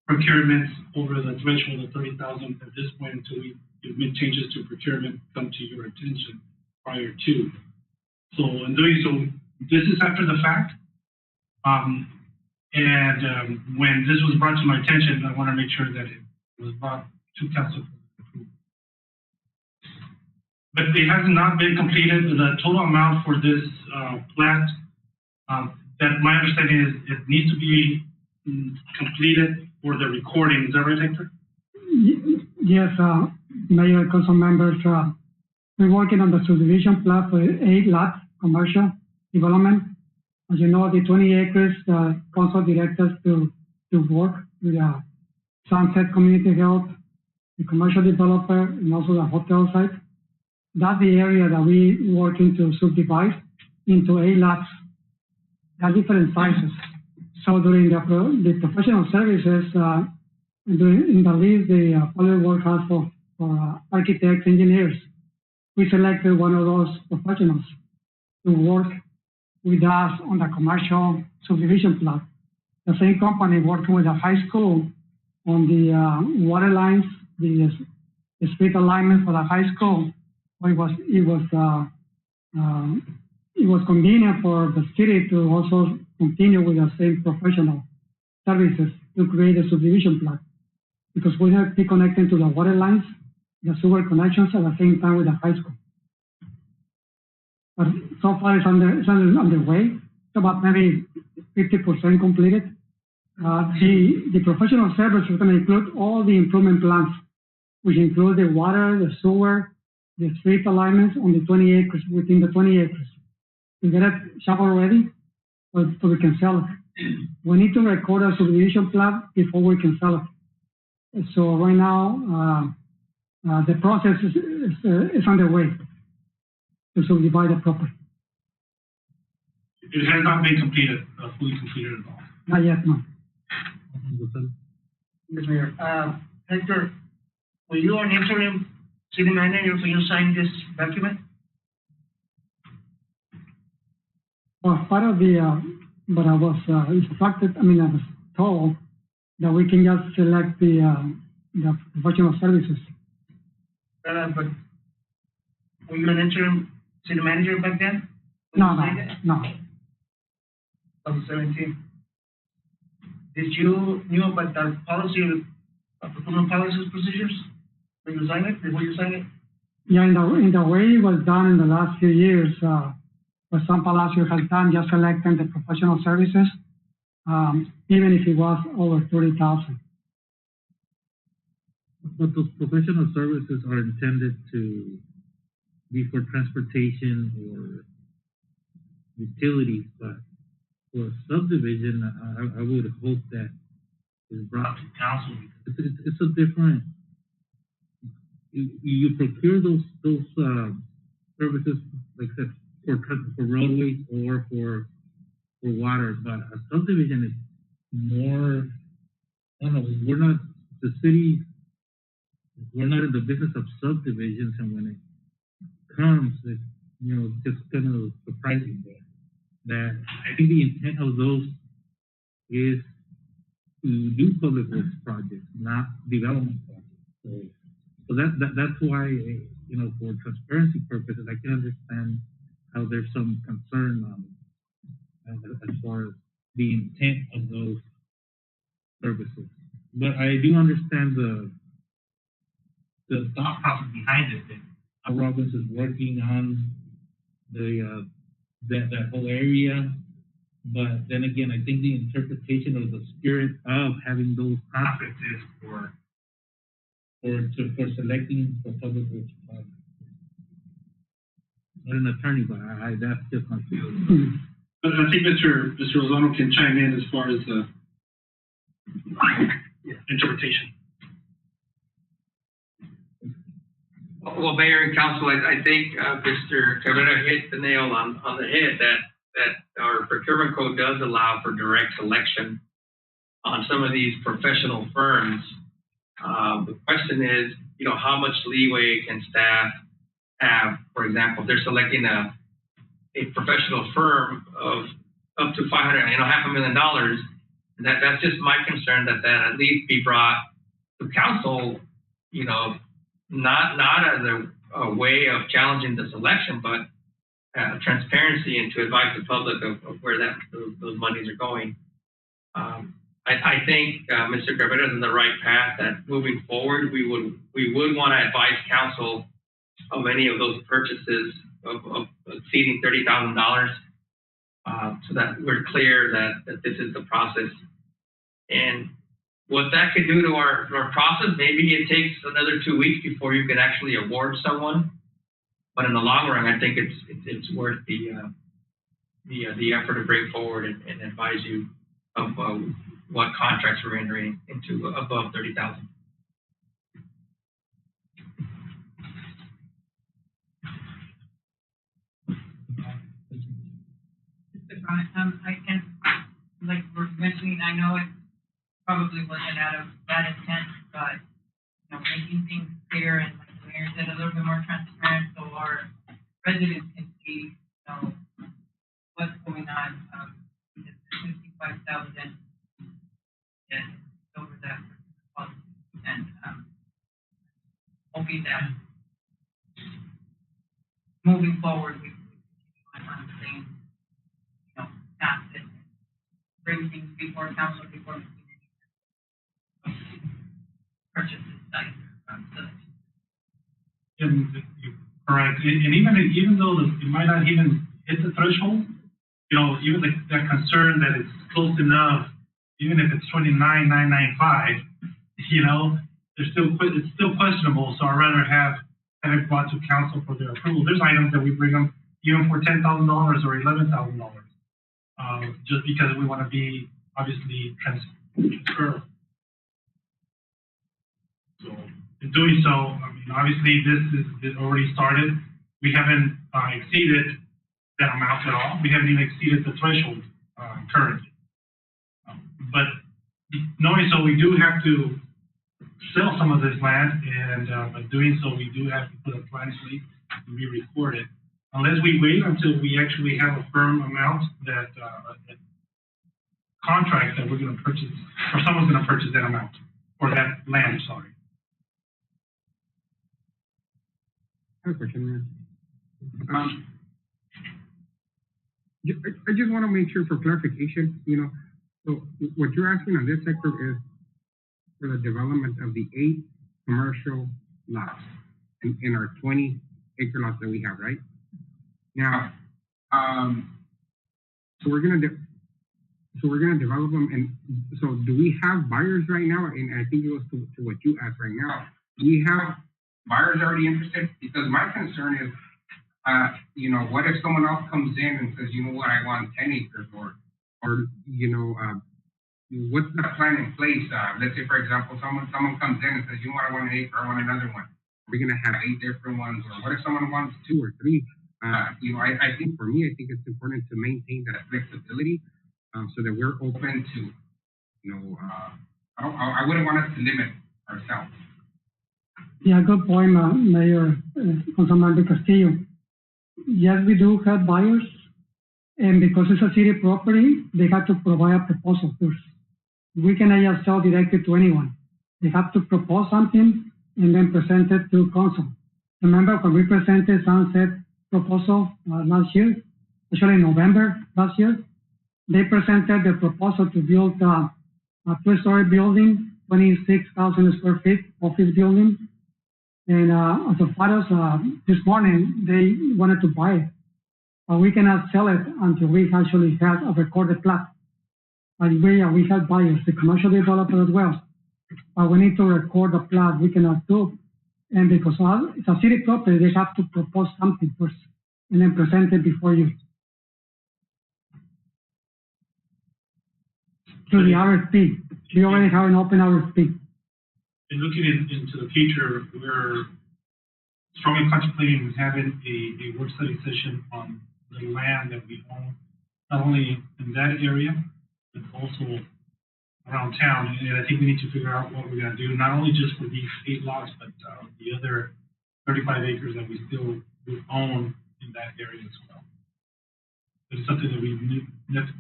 procurements over the threshold of 30,000 at this point, until we make changes to procurement, come to your attention prior to. So in doing so, this is after the fact. When this was brought to my attention, I want to make sure that it was brought to council for approval. But it has not been completed. The total amount for this plat, that my understanding is it needs to be completed for the recording. Is that right, Hector? Yes, Mayor and council members, we're working on the subdivision plat for 8 lots, commercial development. As you know, the 20 acres, council directed us to work with Sunset Community Health, the commercial developer, and also the hotel site. That's the area that we working to subdivide into 8 lots. They're different sizes. So during the professional services, in the list, the public work house for architects, engineers, we selected one of those professionals to work with us on the commercial subdivision plot. The same company working with the high school on the water lines, the street alignment for the high school. It was convenient for the city to also continue with the same professional services to create a subdivision plot, because we have to be connected to the water lines, the sewer connections at the same time with the high school. But so far it's underway. It's about maybe 50% completed. The professional service is going to include all the improvement plans, which include the water, the sewer, the street alignments on the 20 acres, within the 20 acres. We get it shovel ready so we can sell it. We need to record a subdivision plan before we can sell it. So right now, the process is underway to subdivide the property. It has not been completed, fully completed at all. Not yet, no. Yes, Mayor. Hector, were you an interim city manager when you signed this document? Well, part of the, but I was instructed, I was told that we can just select the professional services. But were you an interim city manager back then? No. 2017. Did you knew about the policy, procurement policies procedures when you signed it? Before you signed it? Yeah, in the way it was done in the last few years, what San Palacio has done, just selecting the professional services, even if it was over 30,000. But those professional services are intended to be for transportation or utilities, but for subdivision, I would hope that is brought to council. It's a different, you procure those services, like I said, for roadways or for water, but a subdivision is more, I don't know, the city, we're not in the business of subdivisions, and when it comes, it, just kind of surprising that I think the intent of those is to do public works projects, not development projects. So that's why, for transparency purposes, I can understand how there's some concern as far as the intent of those services. But I do understand the thought process behind it, that how Robbins is working on that whole area. But then again, I think the interpretation of the spirit of having those conferences for selecting for public works projects. Not an attorney, but that's just my feeling. But I think Mr. Lozano can chime in as far as the interpretation. Well, Mayor and Council, I think Mr. Cabrera hit the nail on the head that our procurement code does allow for direct selection on some of these professional firms. The question is, how much leeway can staff have? For example, if they're selecting a professional firm of up to $500,000, that's just my concern that at least be brought to council, not as a way of challenging the selection, but transparency and to advise the public of where those monies are going. I think Mr. Cabrera is on the right path. That moving forward, we would want to advise council of any of those purchases of exceeding $30,000, so that we're clear that this is the process. And what that could do to our process, maybe it takes another 2 weeks before you can actually award someone. But in the long run, I think it's worth the effort to bring forward and advise you of what contracts we're entering into above 30,000. I can, like we're mentioning, I know it probably wasn't out of bad intent, but making things clear and, like the mayor said, a little bit more transparent so our residents can see, what's going on. Because the 55,000 is over that policy, and hoping that moving forward we continue on the same, path and bring things before council before purchases like Correct. And even though it might not even hit the threshold, even that concern that it's close enough, even if it's $29,995, it's still questionable. So I'd rather have it brought to council for their approval. There's items that we bring them even for $10,000 or $11,000, just because we want to be obviously transparent. So in doing so, I mean, obviously this is already started. We haven't exceeded that amount at all. We haven't even exceeded the threshold currently. But knowing so, we do have to sell some of this land, and by doing so, we do have to put a plan slate to be recorded. Unless we wait until we actually have a firm amount that contract that we're going to purchase, or someone's going to purchase that amount, or that land, sorry. I have a question, man. I just want to make sure for clarification, so what you're asking on this sector is for the development of the 8 commercial lots in our 20 acre lots that we have, right? Now, so we're gonna develop them, and so do we have buyers right now? And I think it goes to what you asked right now. Do we have buyers already interested? Because my concern is, what if someone else comes in and says, what, I want 10 acres, or what's the plan in place? Let's say, for example, someone comes in and says, I want an acre, I want another one. we're gonna have 8 different ones, or what if someone wants 2 or 3? I think for me, I think it's important to maintain that flexibility, so that we're open to, I wouldn't want us to limit ourselves. Yeah, good point, Mayor Councilmember Castillo. Yes, we do have buyers, and because it's a city property, they have to provide a proposal first. We cannot just sell directly to anyone. They have to propose something and then present it to council. Remember when we presented Sunset proposal last year, actually in November last year, they presented the proposal to build a 2-story building, 26,000 square feet office building. And as far as this morning, they wanted to buy it. But we cannot sell it until we actually have a recorded plat. But we have buyers, the commercial developer as well. But we need to record the plat. We cannot do. And because it's a city property, they have to propose something first and then present it before you. Through the RFP. We already have an open RFP. And looking into the future, we're strongly contemplating having a work study session on the land that we own, not only in that area, but also around town. And I think we need to figure out what we're going to do, not only just for these 8 lots, but the other 35 acres that we still own in that area as well. But it's something that we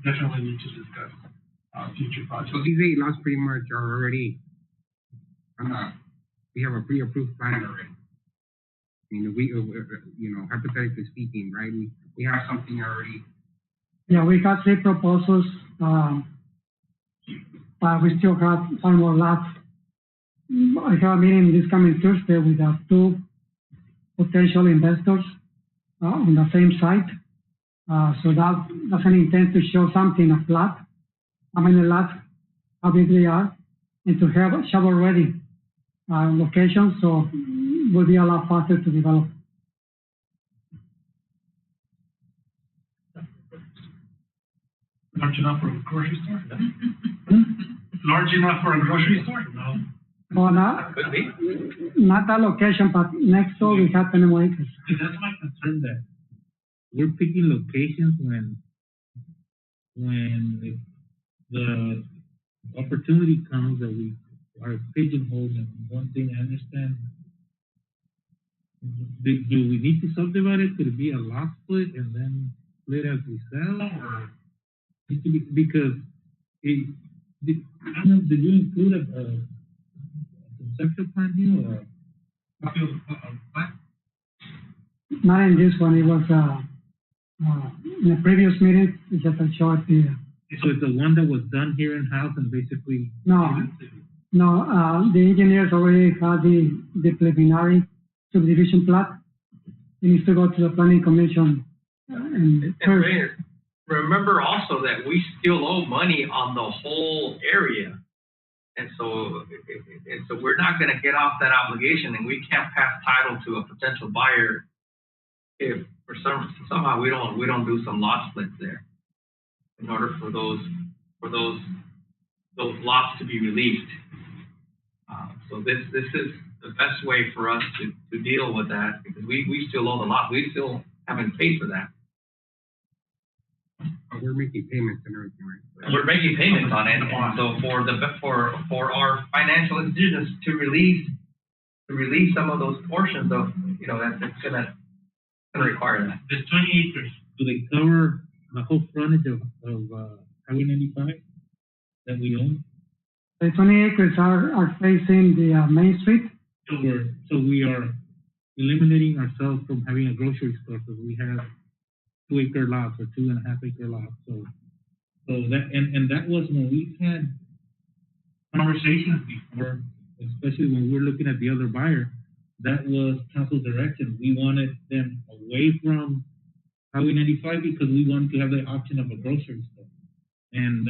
definitely need to discuss future projects. So these 8 lots pretty much are already, we have a pre-approved plan already. I mean, hypothetically speaking, right? We have something already. Yeah, we got 3 proposals, but we still have 1 more lot. I have a meeting this coming Thursday with 2 potential investors on the same site. So that's an intent to show something, a plot, how many lots, how big they are, and to have shovel-ready locations, so it will be a lot faster to develop. Large enough for a grocery store? Large enough for a grocery store? No. Well, not that location, but next door we have 10 more acres. That's my concern, that we're picking locations when the opportunity comes that we are pigeonholed. And one thing I understand, do we need to subdivide it? Could it be a lot split and then split as we sell, or because did you include a conceptual plan here, or what? Not in this one. It was in the previous meeting. It's just a short video. So it's the one that was done here in house and basically. No, the engineers already had the preliminary subdivision plat. It needs to go to the planning commission. And Mayor, remember also that we still owe money on the whole area. And so we're not going to get off that obligation, and we can't pass title to a potential buyer if for somehow we don't do some lot splits there in order for those lots to be released. So this is the best way for us to deal with that, because we still owe the lot. We still haven't paid for that. We're making payments and everything, right? We're making payments on it, and so for our financial institutions to release some of those portions of, that's gonna require that. The 20 acres, do they cover the whole frontage of Highway 95 that we own? The 20 acres are facing the main street. So we are eliminating ourselves from having a grocery store, because we have 2-acre lots or 2.5-acre lots. So that and that was when we had conversations before, especially when we were looking at the other buyer. That was council's direction. We wanted them away from Highway 95 because we wanted to have the option of a grocery store. And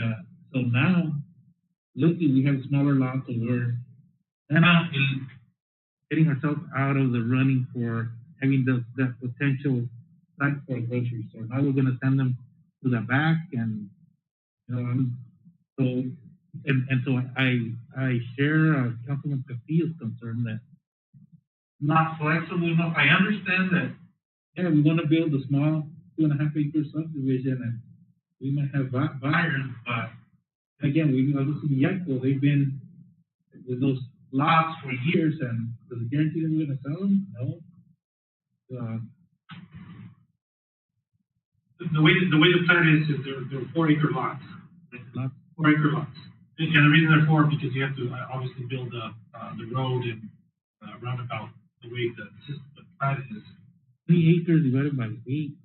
so now, luckily, we have smaller lots, and we're now getting ourselves out of the running for having that potential site for a grocery store. Now we're going to send them to the back, and so I share Councilman Castillo's concern that not flexible enough. I understand that, yeah, we want to build a small 2.5 acre subdivision and we might have buyers, but again, we listen to Yaco, they've been with those lots for years, and does it guarantee that we're going to sell them? No. The way the plan is they're 4 acre lots. 4 acre lots. And the reason they're 4 because you have to obviously build the road and roundabout the way the plan is. 3 acres divided by 8.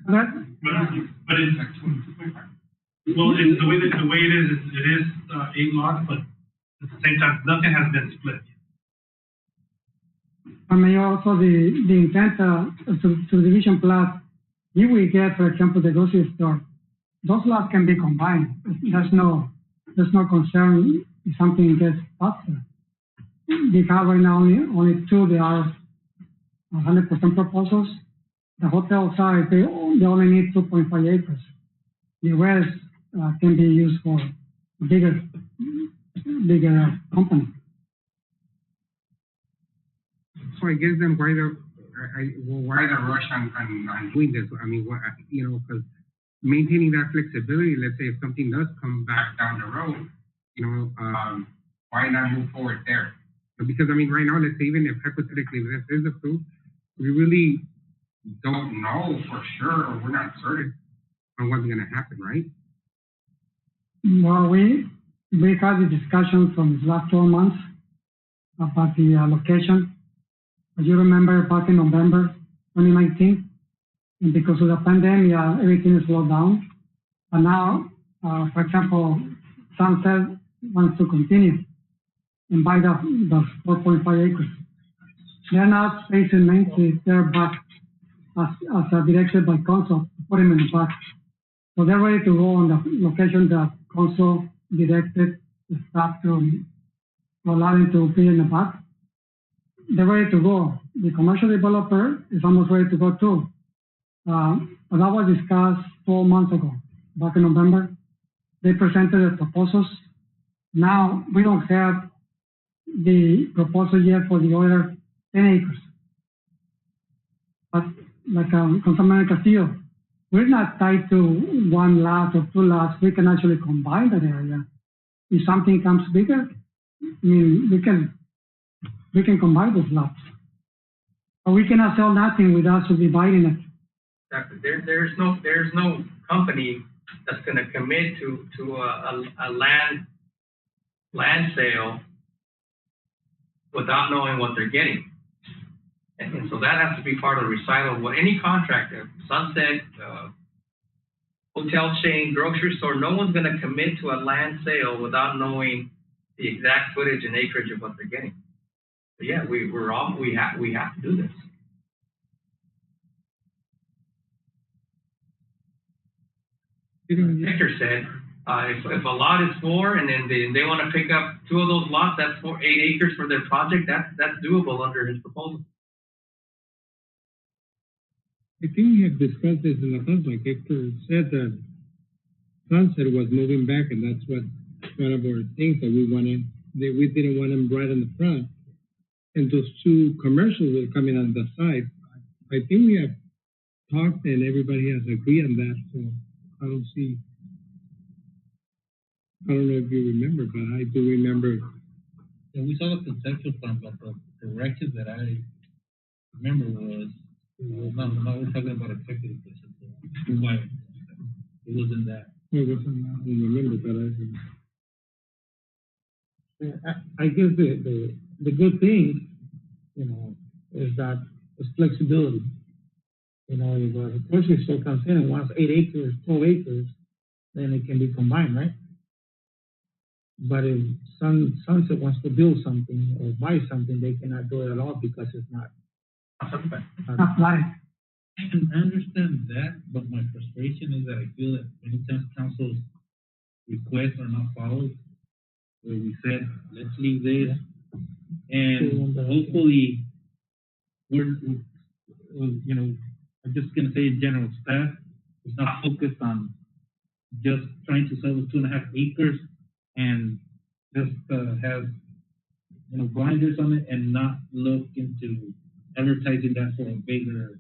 But it's well, it's the way it is. It is 8 lots, but at the same time, nothing has been split. I mean, also the intent subdivision plat, if we get, for example, the grocery store, those lots can be combined. There's no concern if something gets faster. We have right now only 2. They are 100% proposals. The hotel side, they only need 2.5 acres. The rest can be used for bigger company. So I guess then why the rush on doing this? I mean, because maintaining that flexibility. Let's say if something does come back down the road, why not move forward there? Because I mean, right now, let's say even if hypothetically this is approved, we really don't know for sure, or we're not certain on what's going to happen, right? Well, we had the discussion from the last 12 months about the location. As you remember, back in November 2019, and because of the pandemic, everything is slowed down. And now, for example, Sunset wants to continue and buy the 4.5 acres. They're not facing Main Street, they're back as directed by council, put them in the back. So they're ready to go on the location that council directed the staff to allow them to be in the back. They're ready to go. The commercial developer is almost ready to go too. But that was discussed 4 months ago, back in November. They presented the proposals. Now we don't have the proposal yet for the other 10 acres. But like Councilman Castillo, we're not tied to 1 lot or 2 lots. We can actually combine that area. If something comes bigger, I mean, we can combine those lots. But we cannot sell nothing without subdividing it. Exactly. There's no company that's going to commit to a land sale without knowing what they're getting. And so that has to be part of the recital of what any contractor, Sunset, hotel chain, grocery store, no one's going to commit to a land sale without knowing the exact footage and acreage of what they're getting. So yeah, we have to do this. Victor said, if a lot is 4 and then they want to pick up 2 of those lots, that's 8 acres for their project. That's doable under his proposal. I think we have discussed this in the past, like Hector said that Sunset was moving back, and that's what one of our things that we wanted. We didn't want them right in the front, and those 2 commercials were coming on the side. I think we have talked, and everybody has agreed on that. So I don't know if you remember, but I do remember. And we saw the conceptual plan, but the direction that I remember was. No, we're talking about executive session. It wasn't that. It wasn't that. I remember that. I guess the good thing, is that it's flexibility. If a grocery store comes in and wants 8 acres, 12 acres, then it can be combined, right? But if Sunset wants to build something or buy something, they cannot do it at all because it's not. I understand that, but my frustration is that I feel that many times council's requests are not followed. Where we said, let's leave this, and hopefully, I'm just gonna say in general, staff is not focused on just trying to sell the 2.5 acres and just have blinders on it and not look into advertising that for a bigger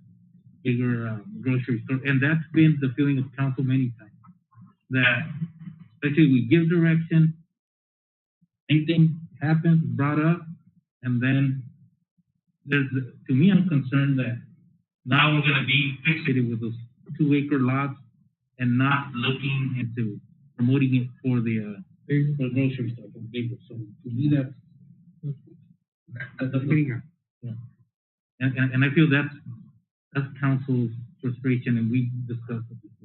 grocery store. And that's been the feeling of council many times. That especially we give direction, anything happens, brought up, and then to me, I'm concerned that now we're going to be fixated with those 2-acre lots and not looking into promoting it for the grocery store, for bigger. So to me, that's yeah. And I feel that's council's frustration, and we discussed it before.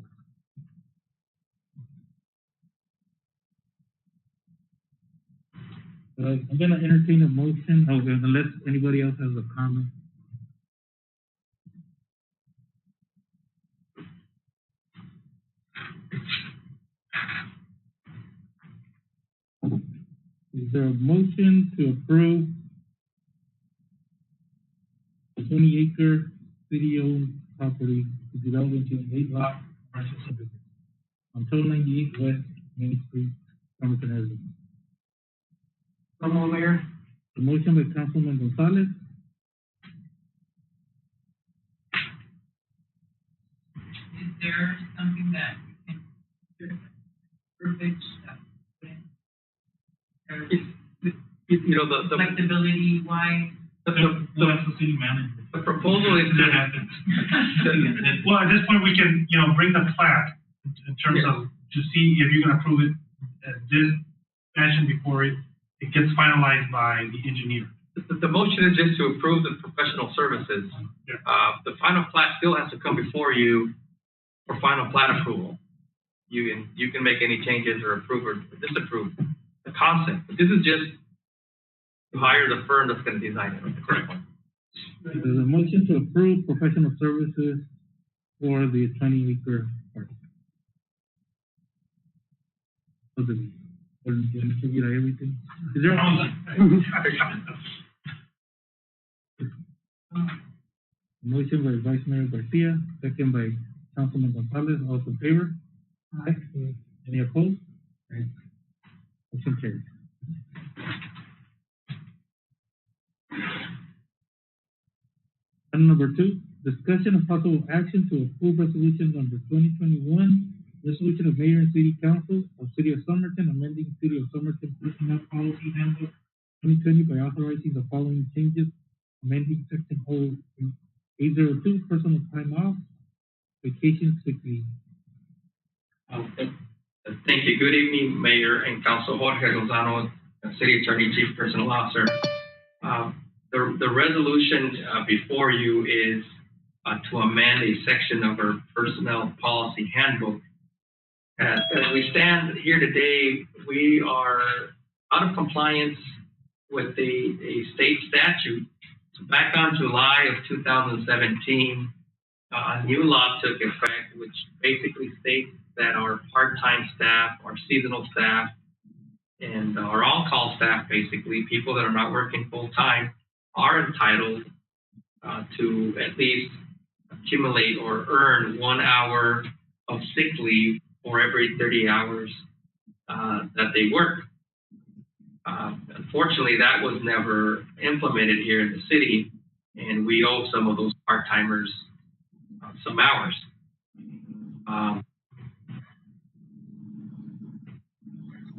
I'm going to entertain a motion, unless anybody else has a comment. Is there a motion to approve the 20-acre city-owned property to develop into an 8-lot commercial subdivision on 1298 West Main Street, Somerton, Arizona? Come on, Mayor. The motion by Councilman Gonzalez. Is there something that you can verbiage that the flexibility wise? That's the city manager. The proposal is That happens. Well, at this point, we can, bring the plat in terms of, to see if you're gonna approve it at this fashion before it gets finalized by the engineer. The motion is just to approve the professional services. Yeah. The final plat still has to come before you for final plat approval. You can make any changes or approve or disapprove the concept. But this is just to hire the firm that's going to design it. Correct. There's a motion to approve professional services for the 20-acre park. Or do you want to give everything? Is there a motion by Vice Mayor Garcia, second by Councilman Gonzalez, all in favor? Aye. Any opposed? Aye. Motion carries. Item number 2, discussion of possible action to approve resolution number 2021, resolution of Mayor and City Council of City of Somerton amending City of Somerton Personnel Policy Handbook 2020 by authorizing the following changes: amending section 802, personal time off, vacation, sick leave. Thank you. Good evening, Mayor and Council. Jorge Lozano, City Attorney, Chief Personnel Officer. The resolution before you is to amend a section of our Personnel Policy Handbook. As we stand here today, we are out of compliance with a state statute. So back on July of 2017, a new law took effect, which basically states that our part-time staff, our seasonal staff, and our on-call staff, basically, people that are not working full-time, are entitled to at least accumulate or earn 1 hour of sick leave for every 30 hours that they work. Unfortunately, that was never implemented here in the city, and we owe some of those part-timers some hours.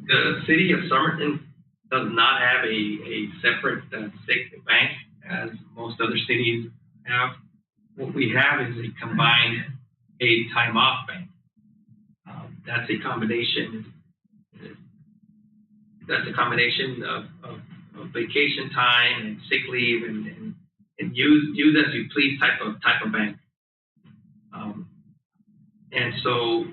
The city of Somerton does not have a separate sick bank as most other cities have. What we have is a combined paid time off bank. That's a combination. That's a combination of vacation time and sick leave and use as you please type of bank. And so,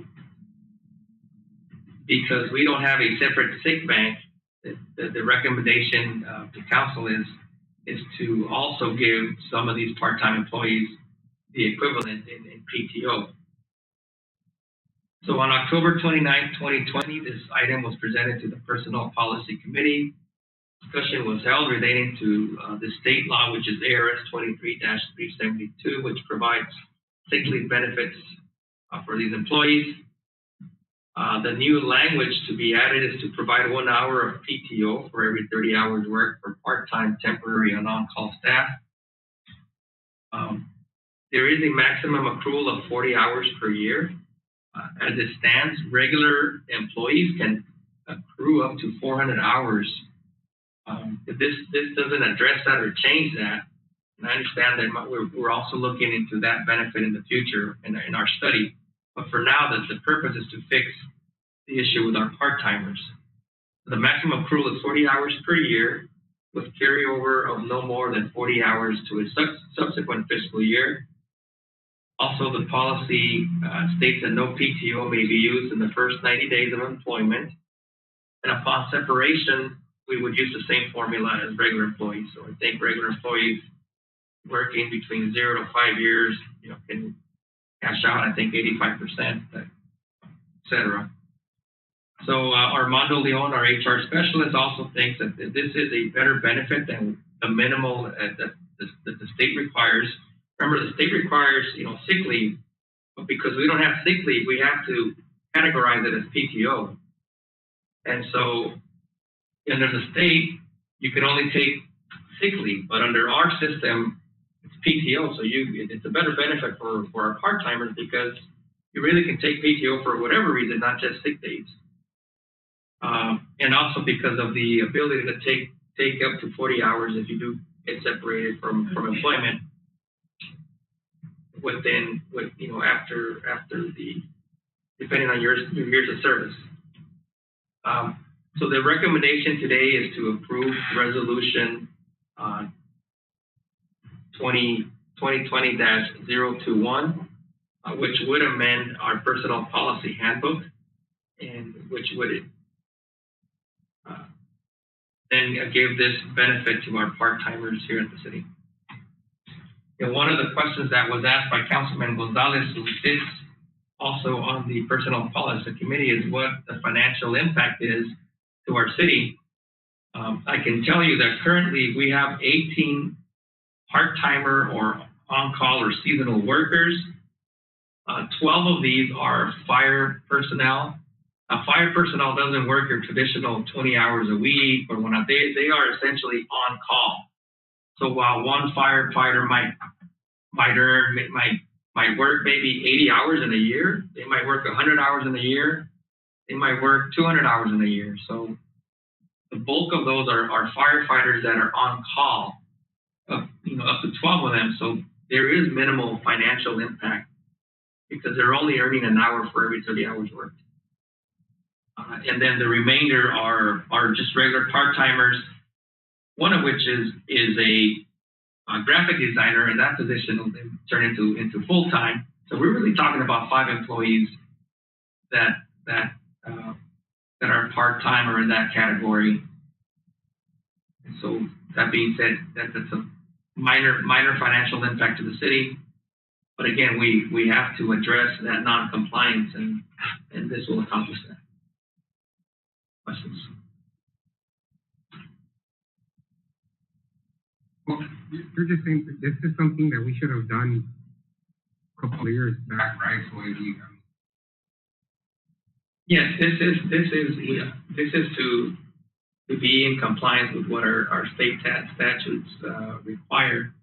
because we don't have a separate sick bank, the recommendation to council is to also give some of these part-time employees the equivalent in PTO. So on October 29, 2020, this item was presented to the Personnel Policy Committee. Discussion was held relating to the state law, which is ARS 23-372, which provides sick leave benefits for these employees. The new language to be added is to provide 1 hour of PTO for every 30 hours worked for part-time, temporary, and on-call staff. There is a maximum accrual of 40 hours per year. As it stands, regular employees can accrue up to 400 hours. If this doesn't address that or change that, and I understand that we're also looking into that benefit in the future in our study. But for now, the purpose is to fix the issue with our part-timers. The maximum accrual is 40 hours per year, with carryover of no more than 40 hours to a subsequent fiscal year. Also, the policy states that no PTO may be used in the first 90 days of employment. And upon separation, we would use the same formula as regular employees. So I think regular employees working between 0 to 5 years, can cash out, I think 85%, et cetera. So Armando Leon, our HR specialist, also thinks that this is a better benefit than the minimal that the state requires. Remember, the state requires, sick leave, but because we don't have sick leave, we have to categorize it as PTO. And so under the state, you can only take sick leave, but under our system, it's PTO. So it's a better benefit for our part-timers because you really can take PTO for whatever reason, not just sick days. And also because of the ability to take up to 40 hours if you do get separated from employment after depending on your years of service. So the recommendation today is to approve resolution 2020-021, which would amend our personnel policy handbook, and which would then give this benefit to our part-timers here at the city. And one of the questions that was asked by Councilman Gonzalez, who sits also on the personnel policy committee, is what the financial impact is to our city. I can tell you that currently we have 18 part-timer or on-call or seasonal workers. 12 of these are fire personnel. Now, fire personnel doesn't work your traditional 20 hours a week or whatnot. They are essentially on call. So while one firefighter might work maybe 80 hours in a year, they might work 100 hours in a year, they might work 200 hours in a year. So the bulk of those are firefighters that are on call, up to 12 of them. So there is minimal financial impact because they're only earning an hour for every 30 hours worked. And then the remainder are just regular part-timers, one of which is a graphic designer, and that position will then turn into full-time. So we're really talking about 5 employees that are part-time or in that category. And so that being said, that's a minor financial impact to the city. But again, we have to address that non-compliance, and this will accomplish that. Questions? Well, you're just saying that this is something that we should have done a couple of years back, right? So Yes, this is to be in compliance with what our state statutes require.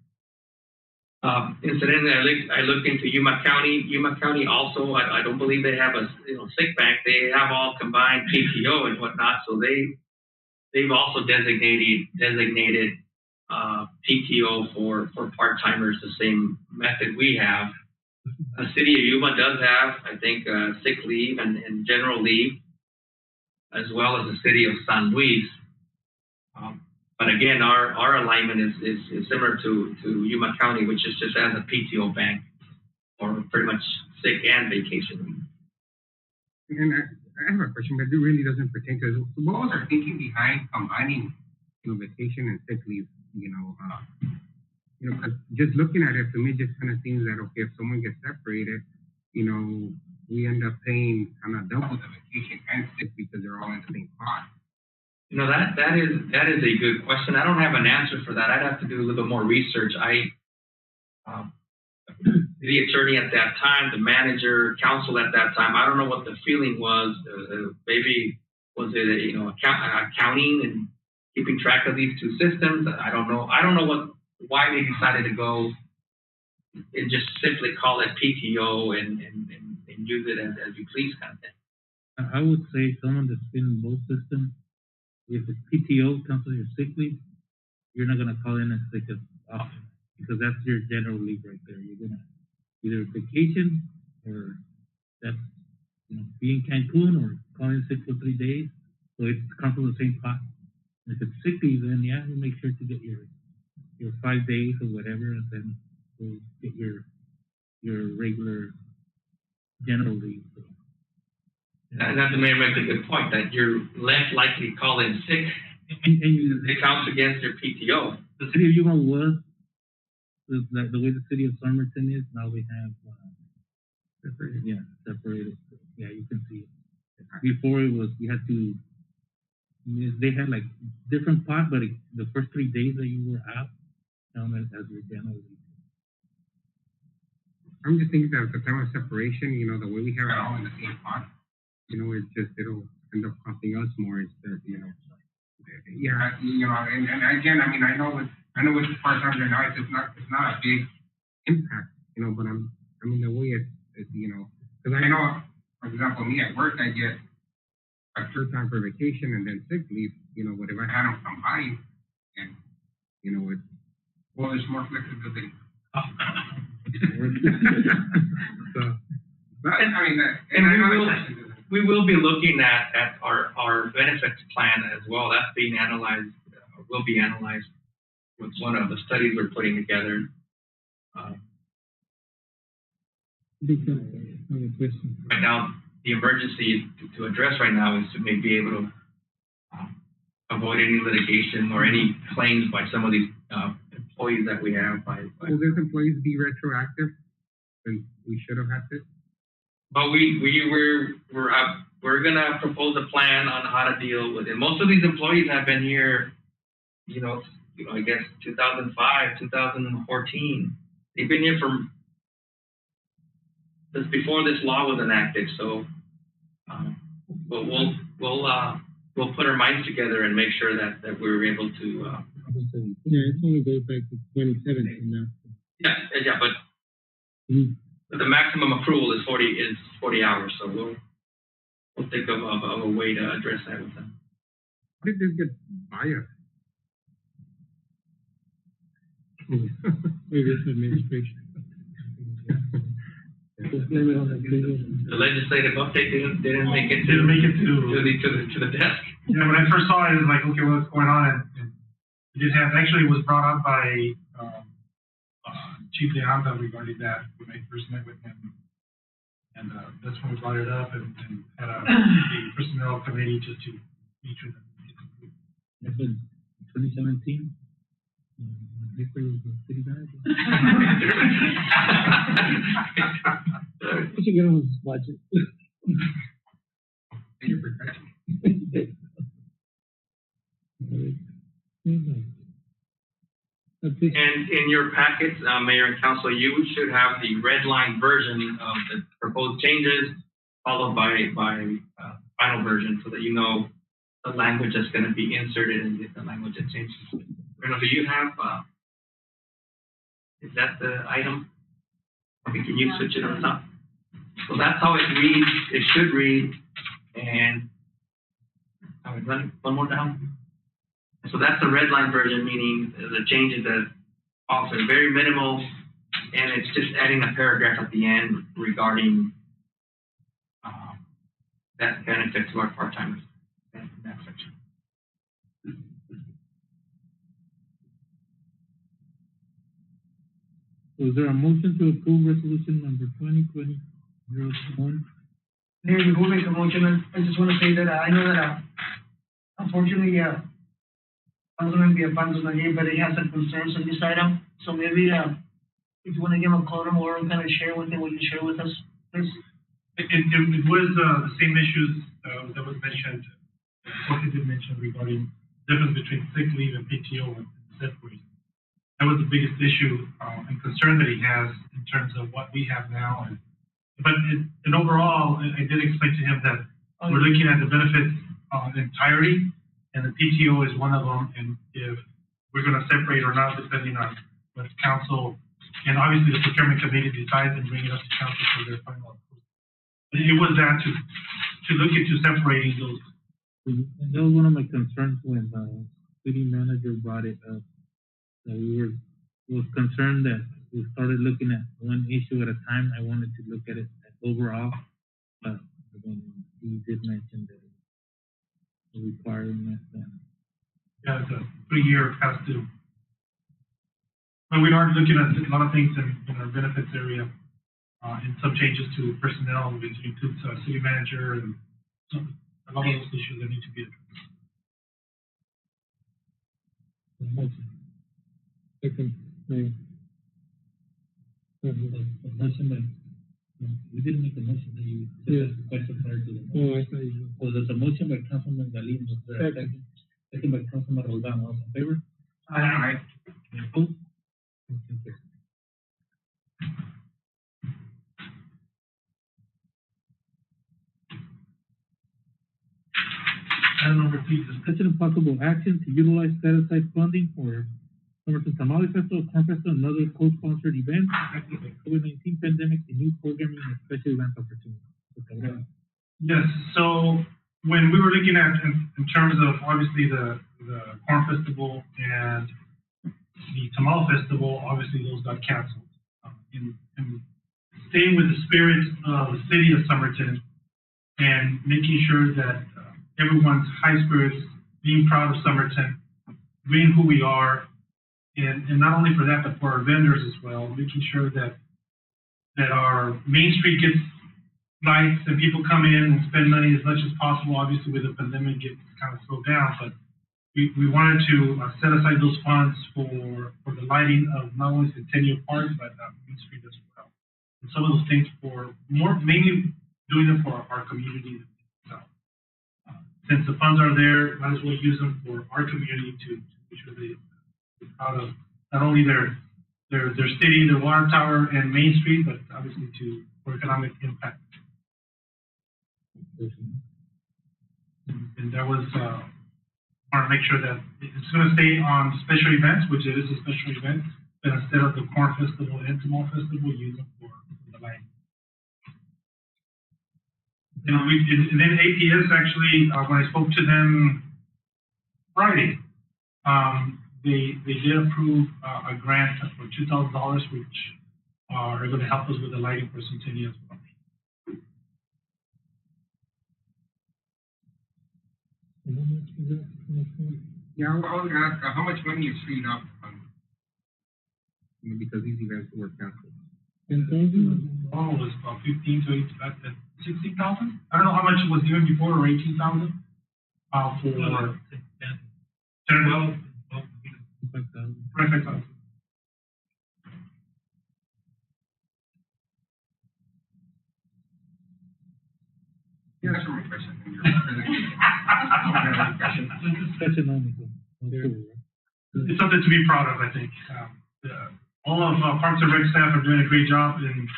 Incidentally, I looked into Yuma County. Yuma County also, I don't believe they have a sick bank. They have all combined PTO and whatnot. So they've also designated PTO for part-timers the same method we have. The city of Yuma does have, I think, sick leave and general leave, as well as the city of San Luis. But again, our alignment is similar to Yuma County, which is just as a PTO bank, or pretty much sick and vacation leave. And I have a question, but it really doesn't pertain to this. What was our thinking behind combining, vacation and sick leave? Because just looking at it, to me, just kind of seems that, okay, if someone gets separated, we end up paying kind of double the vacation and sick because they're all in the same pot. That is a good question. I don't have an answer for that. I'd have to do a little bit more research. city attorney at that time, the manager, council at that time. I don't know what the feeling was. Maybe was it accounting and keeping track of these two systems? I don't know. I don't know why they decided to go and just simply call it PTO and use it as you please kind of thing. I would say someone that's been in both systems, if it's PTO, cancel your sick leave, you're not gonna call in as sick as often because that's your general leave right there. You're gonna either vacation or that's be in Cancun or call in sick for 3 days. So it comes from the same pot. And if it's sick leave, then yeah, you make sure to get your 5 days or whatever, and then you'll get your regular general leave. So, and that's the mayor makes a good point that you're less likely to call in sick. And it counts against your PTO. The city of Yuma was the way the city of Somerton is now. We have separated. Yeah, separated. Yeah, you can see it. Before it was we had to. They had like different pot, but the first 3 days that you were out counted as your general leave. I'm just thinking that at the time of separation, the way we have it all in the same pot, it'll end up costing us more instead, Yeah, and again, I mean, I know with part-time now, it's not a big impact, but the way it's because I know, for example, me at work, I get a short time for vacation and then sick leave, but if I had them combined, and, there's more flexibility. So, I mean, we will be looking at our benefits plan as well. That's being analyzed, will be analyzed with one of the studies we're putting together. Right now, the emergency to address right now is to maybe be able to avoid any litigation or any claims by some of these employees that we have. Will these employees be retroactive? And we should have had this. But we're gonna propose a plan on how to deal with it. Most of these employees have been here, I guess 2005, 2014. They've been here since before this law was enacted. So, but we'll put our minds together and make sure that we're able to. Yeah, it only goes back to 2017 now. Yeah, but. But the maximum accrual is 40 hours, so we'll think of a way to address that with them. Did this get biased? Maybe it's administration. The legislative update didn't make it to the desk. Yeah, when I first saw it, it was like, okay, what's going on? And it did have, actually it was brought up by Chief Leanda regarding that when I first met with him. And that's when we brought it up and had a personnel committee just to meet with them. That's in 2017. Paper was the city manager. We should get on his budget. And in your packets, Mayor and Council, you should have the red line version of the proposed changes, followed by final version, so that you know the language that's going to be inserted and the language that changes. Bruno, do you have? Is that the item? Okay, can you switch it on top? So that's how it reads. It should read, and I would run it one more down. So that's the red line version, meaning the changes that also very minimal, and it's just adding a paragraph at the end regarding that benefit to our part-timers in that section. So is there a motion to approve resolution number 2020-01? Mayor, before we make a motion, I just want to say that I know that unfortunately, Councilman Villapan's not here, but he has some concerns on this item. So maybe if you want to give him a call or kind of share with him what you share with us, please. It was the same issues that was mentioned, what he did mention regarding the difference between sick leave and PTO and separation. that was the biggest issue and concern that he has in terms of what we have now. And overall, I did explain to him that we're looking at the benefits entirety, and the PTO is one of them. And if we're going to separate or not, depending on what council and obviously the procurement committee decides and bring it up to council for their final approval. But it was that to look into separating those. And that was one of my concerns when the city manager brought it up. That was concerned that we started looking at one issue at a time. I wanted to look at it overall, but then he did mention that requiring that. Yeah, it's a 3-year past due. But we are looking at a lot of things in our benefits area, and some changes to personnel, which includes city manager and a lot of those issues that need to be addressed. Second, Mayor. We didn't make a motion. You just asked a question prior to the motion. Oh, I thought you. So there's a motion by Councilman Galindo. Second by Councilman Roldan. All in favor? Aye. Any opposed? Motion carries. Item number 3, discussion and possible action to utilize set-aside funding for Somerton Tamale Festival, Corn Festival, and other co-sponsored events affected by COVID-19 pandemic and new programming and special event opportunities. Yes, so when we were looking at in terms of obviously the Corn Festival and the Tamale Festival, obviously those got canceled. And staying with the spirit of the city of Somerton and making sure that everyone's high spirits, being proud of Somerton, being who we are, and not only for that, but for our vendors as well, making sure that our Main Street gets lights and people come in and spend money as much as possible. Obviously, with the pandemic, it kind of slowed down, but we wanted to set aside those funds for the lighting of not only Centennial Park, but Main Street as well. And some of those things mainly doing them for our community. So, since the funds are there, might as well use them for our community to make sure they're proud of not only their city, their water tower, and Main Street, but obviously for economic impact. And that was, I want to make sure that it's going to stay on special events, which it is a special event, but instead of the Corn Festival and Tamale Festival, use them for the light. And then APS actually, when I spoke to them Friday, they did approve a grant for $2,000, which are going to help us with the lighting for Centennial as well. Yeah, I was gonna ask how much money is freed up because these events were canceled. 10,000? Oh, it was about 15 to 16,000. I don't know how much it was given before, or 18,000. For 25,000. Yeah, that's my question. It's something to be proud of, I think. All of Parks and Rec staff are doing a great job, and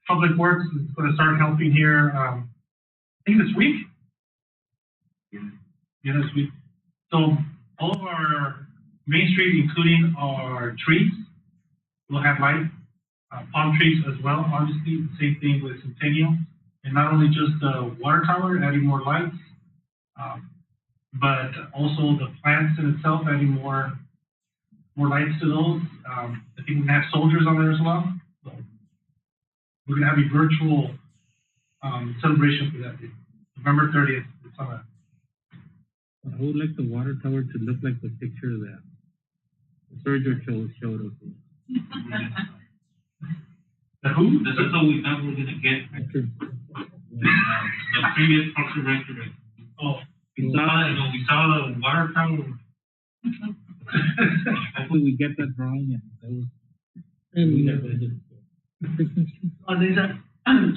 Public Works is going to start helping here, I think this week. Yeah, this week. So all of our Main Street, including our trees, will have lights, palm trees as well, obviously. Same thing with Centennial. And not only just the water tower, adding more lights, but also the plants in itself, adding more lights to those. I think we're going to have soldiers on there as well. So we're going to have a virtual celebration for that day. November 30th. It's on that. I would like the water tower to look like the picture that Sergio showed us. The who? This is what we thought we were gonna get. The previous Parks and Rec director. Oh, we saw the water tower. Hopefully we get that drawing and that was.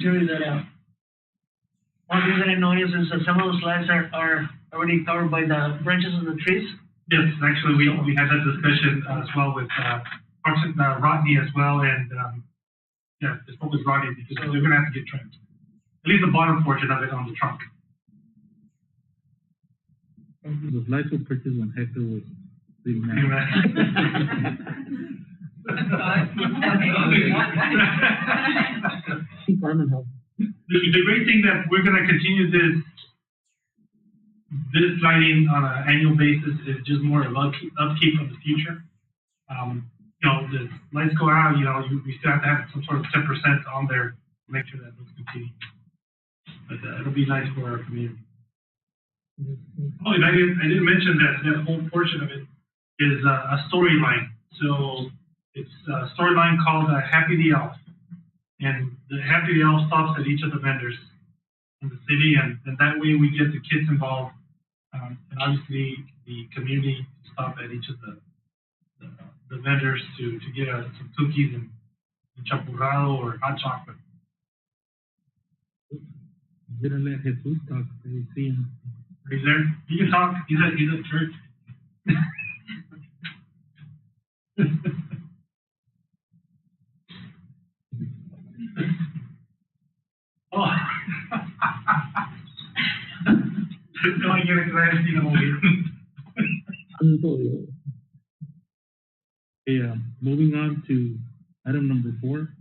Jerry, one thing that I noticed is that some of those lights are already covered by the branches of the trees. Yes, actually, we had that discussion as well with Rodney as well, and, yeah, I spoke with Rodney because they're gonna have to get trimmed. At least the bottom portion of it on the trunk. Those lights were purchased when Hector was leaving You know, Department Health. The great thing that we're gonna continue this lighting on an annual basis is just more of upkeep of the future. You know, the lights go out, you know, we still have to have some sort of 10% on there to make sure that those continue. But it'll be nice for our community. Oh, and I didn't mention that whole portion of it is a storyline. So it's a storyline called Happy the Elf. And the Happy the Elf stops at each of the vendors in the city, and that way we get the kids involved. And obviously the community stop at each of the vendors to get some cookies and champurrado or hot chocolate. Didn't let Jesus talk. I see him. He's there. He can talk. He's at church. Oh. No, I get it because I haven't seen him over here. Okay, moving on to item number 4,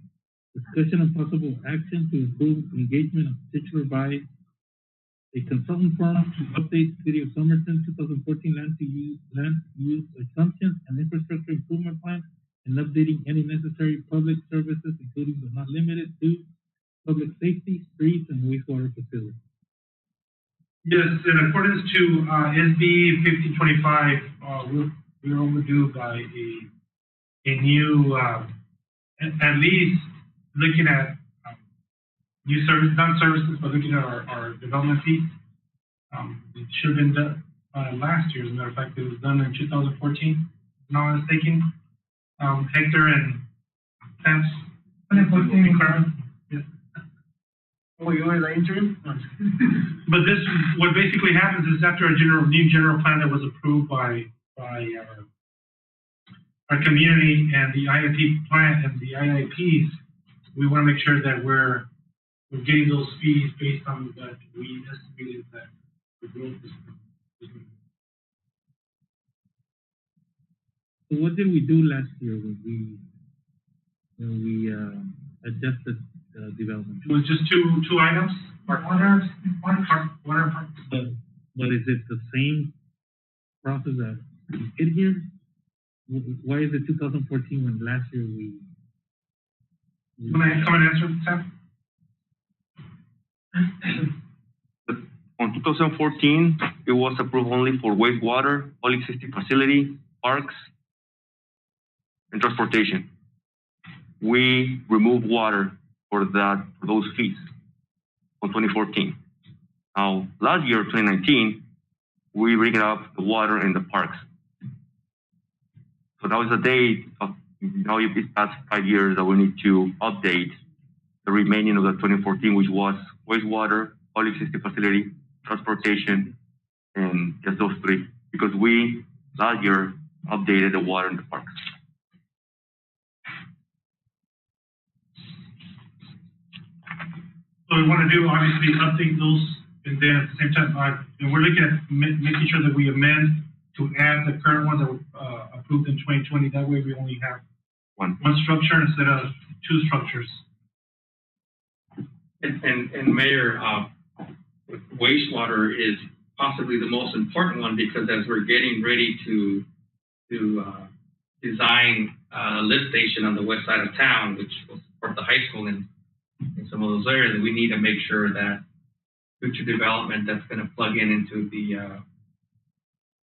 discussion and possible action to improve engagement of titular by a consultant firm to update City of Somerton 2014 land use assumptions and infrastructure improvement plan, and updating any necessary public services, including but not limited to public safety, streets, and wastewater facilities. Yes, in accordance to SB 1525, we're overdue by a new, at least looking at new service, not services, but looking at our development fees. It should have been done last year. As a matter of fact, it was done in 2014, if I'm not mistaken. Hector and Sam. 2014. Yes. Oh, you were the interim? But this, what basically happens is after a new general plan that was approved by our community and the IIP plan and the IIPs, we want to make sure that we're getting those fees based on that we estimated that the growth is. So what did we do last year when we adjusted development? It was just two items. Water park. But is it the same process that we did here? Why is it 2014 when last year we Someone answer, Sam? On 2014, it was approved only for wastewater, public safety facility, parks, and transportation. We removed water for those fees on 2014. Now, last year, 2019, we bring up the water in the parks. So now is the day of, now it's past 5 years that we need to update the remaining of the 2014, which was wastewater, public safety facility, transportation, and just those 3. Because we, last year, updated the water in the parks. So we want to do, obviously, update those, and then at the same time, and we're looking at making sure that we amend to add the current ones that were approved in 2020. That way we only have one structure instead of 2 structures. And Mayor, wastewater is possibly the most important one, because as we're getting ready to design a lift station on the west side of town, which will support the high school in some of those areas, we need to make sure that future development that's going to plug into the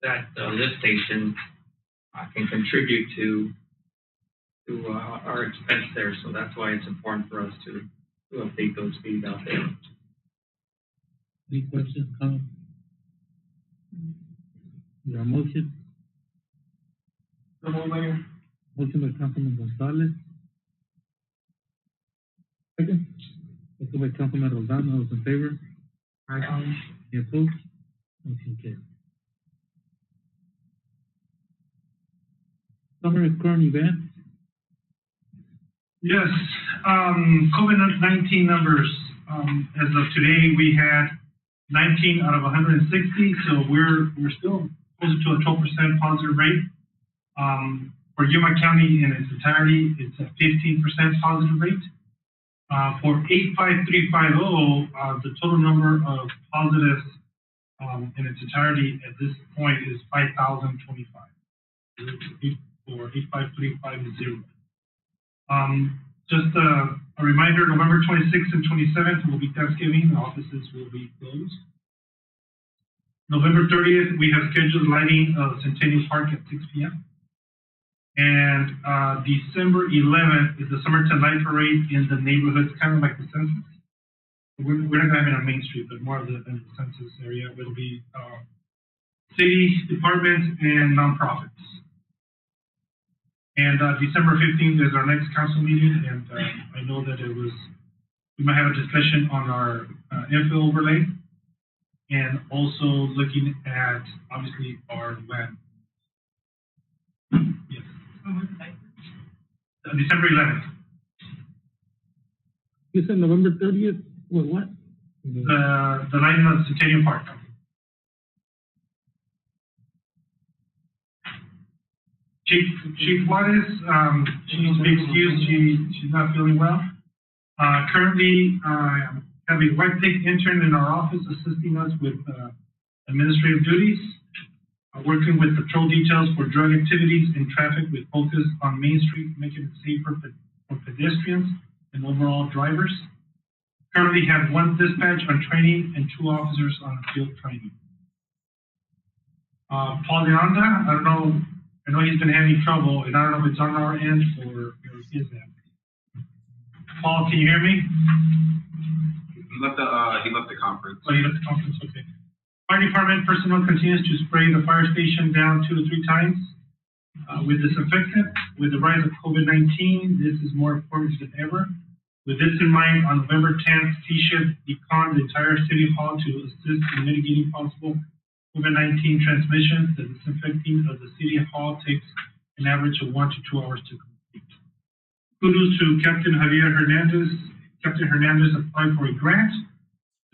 that lift station can contribute to our expense there. So that's why it's important for us to update those fees out there. Any questions, comments? Is there a motion? Motion by Councilman Gonzalez. Second. Second by Councilman Roldan. All those in favor? Aye. Any opposed? Motion carries. Summary of current events. Yes, COVID-19 numbers. As of today, we had 19 out of 160, so we're still closer to a 12% positive rate. For Yuma County in its entirety, it's a 15% positive rate. For 85350, the total number of positives in its entirety at this point is 5,025. For 85350. Just a reminder, November 26th and 27th will be Thanksgiving. The offices will be closed. November 30th, we have scheduled lighting of Centennial Park at 6 p.m. And December 11th is the Somerton Light Parade in the neighborhoods, kind of like the census. We're not going to have it on Main Street, but more of the census area. It'll be city departments and nonprofits. And December 15th is our next council meeting, and I know that we might have a discussion on our infill overlay, and also looking at, obviously, our land. Yes. December 11th. You said November 30th? What? The lighting of Centennial Park. Chief Juarez, she needs to be excused. She's not feeling well. Currently, I have a white tech intern in our office assisting us with administrative duties, working with patrol details for drug activities and traffic with focus on Main Street, making it safer for pedestrians and overall drivers. Currently have 1 dispatch on training and 2 officers on field training. Paul Leonda, I know he's been having trouble, and I don't know if it's on our end or his end. Paul, can you hear me? He left the conference. Oh, he left the conference, okay. Fire department personnel continues to spray the fire station down 2 to 3 times with disinfectant. With the rise of COVID-19, this is more important than ever. With this in mind, on November 10th, T-Shift deconned the entire city hall to assist in mitigating possible COVID-19 transmission. The disinfecting of the city hall takes an average of 1 to 2 hours to complete. Kudos to Captain Javier Hernandez. Captain Hernandez applied for a grant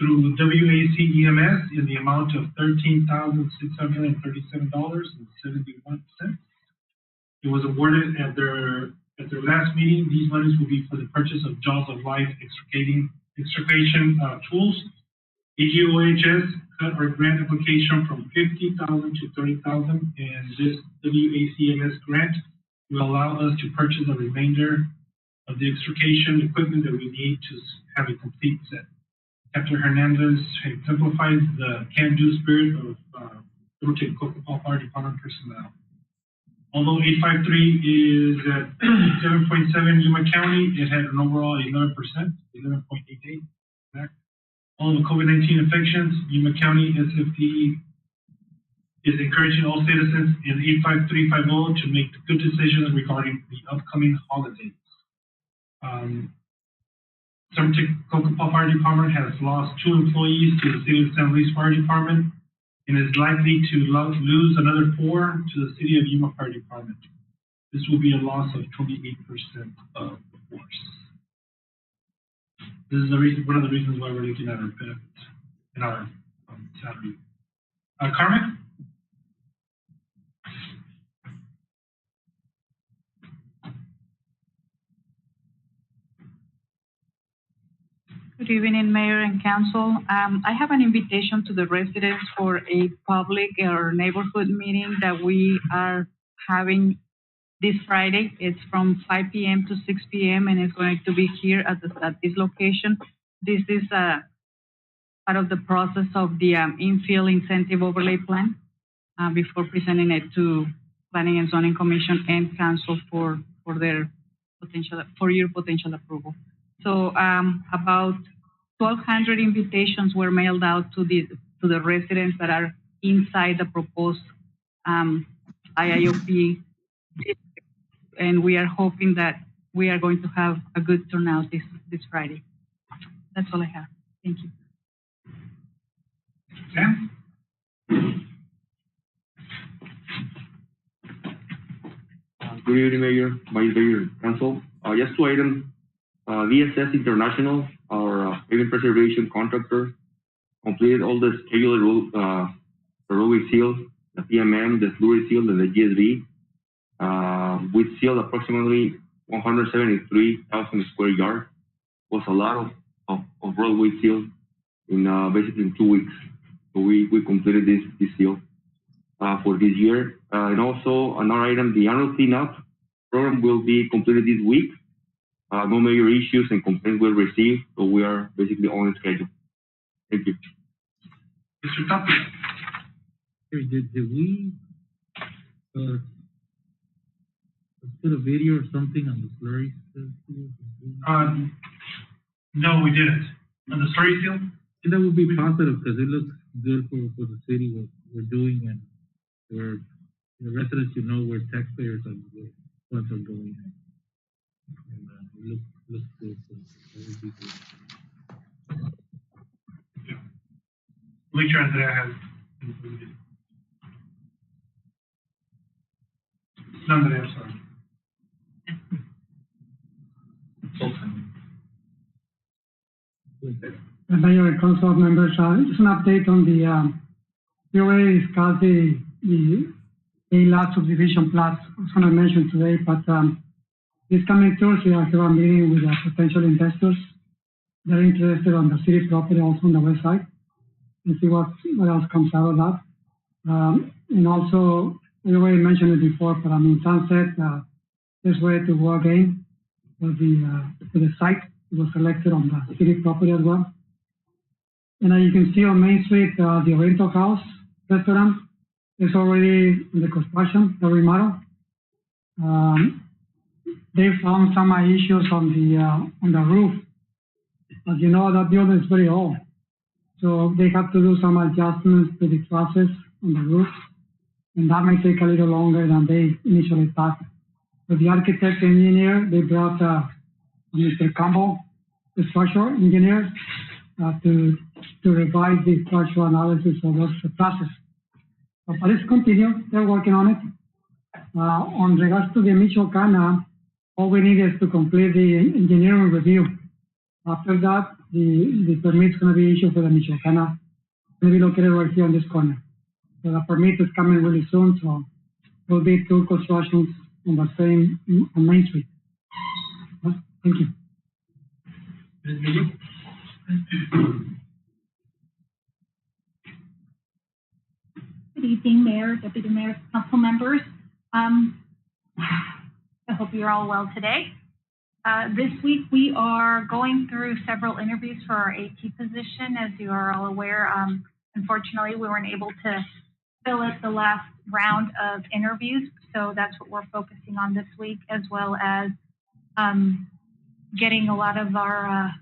through WAC EMS in the amount of $13,637.71. It was awarded at their last meeting. These monies will be for the purchase of Jaws of Life extrication tools. AGOHS cut our grant application from $50,000 to $30,000, and this WACMS grant will allow us to purchase the remainder of the extrication equipment that we need to have a complete set. Captain Hernandez exemplifies the can-do spirit of Somerton Coca-Cola Fire Department personnel. Although 853 is at 7.7 Yuma County, it had an overall 11%, 11.88. All the COVID-19 infections, Yuma County SFD is encouraging all citizens in 85350 to make good decisions regarding the upcoming holidays. Somerton Coca-Cola Fire Department has lost 2 employees to the City of San Luis Fire Department and is likely to lose another 4 to the City of Yuma Fire Department. This will be a loss of 28% of the force. This is one of the reasons why we're looking at our benefits and our salary. Carmen? Good evening, Mayor and Council. I have an invitation to the residents for a public or neighborhood meeting that we are having this Friday. It's from 5 p.m. to 6 p.m. and it's going to be here at this location. This is part of the process of the infill incentive overlay plan before presenting it to Planning and Zoning Commission and Council for your potential approval. So about 1,200 invitations were mailed out to the residents that are inside the proposed IIOP, and we are hoping that we are going to have a good turnout this Friday. That's all I have. Thank you. Sam? Good Good evening, Mayor, Vice Mayor, Council. Just 2 items. VSS International, our pavement preservation contractor, completed all the scheduled the roadway seals, the PMM, the slurry seal, and the GSV. We sealed approximately 173,000 square yards. Was a lot of roadway seals in basically in 2 weeks. So we completed this seal for this year. And also another item, the annual cleanup program will be completed this week. No major issues and complaints were received, so we are basically on schedule. Thank you. Mr. Tapia. Did we put a video or something on the slurry? No, we didn't. On the slurry seal? And that would be positive because it looks good for the city, what we're doing, and where the residents should know where taxpayers are, funds are going. And it looks good, so that would be good. Yeah. Make sure Andrea has included. Andrea, sorry. Mayor and council members, just an update on the, we already discussed the A-lot subdivision plots. I was going to mention today, but this coming Thursday, I have a meeting with potential investors. They're interested on the city property, also on the west side, and see what else comes out of that. And also, we already mentioned it before, but I mean, Sunset, this way to go again for the site. It was selected on the city property as well. And you can see on Main Street, the rental house restaurant is already in the construction, the remodel. They found some issues on the roof. As you know, that building is very old. So they have to do some adjustments to the trusses on the roof. And that may take a little longer than they initially thought. So the architect and engineer, they brought Mr. Campbell, the structural engineer, to revise the structural analysis of those process. But let's continue. They're working on it. On regards to the Michoacana, all we need is to complete the engineering review. After that, the permit's going to be issued for the Michoacana. It's going to be located right here on this corner. So the permit is coming really soon, so there will be 2 constructions on the same, on Main Street. Thank you. Good evening, Mayor, Deputy Mayor, Council members. I hope you're all well today. This week we are going through several interviews for our AT position. As you are all aware, unfortunately we weren't able to fill out the last round of interviews, so that's what we're focusing on this week, as well as getting a lot of our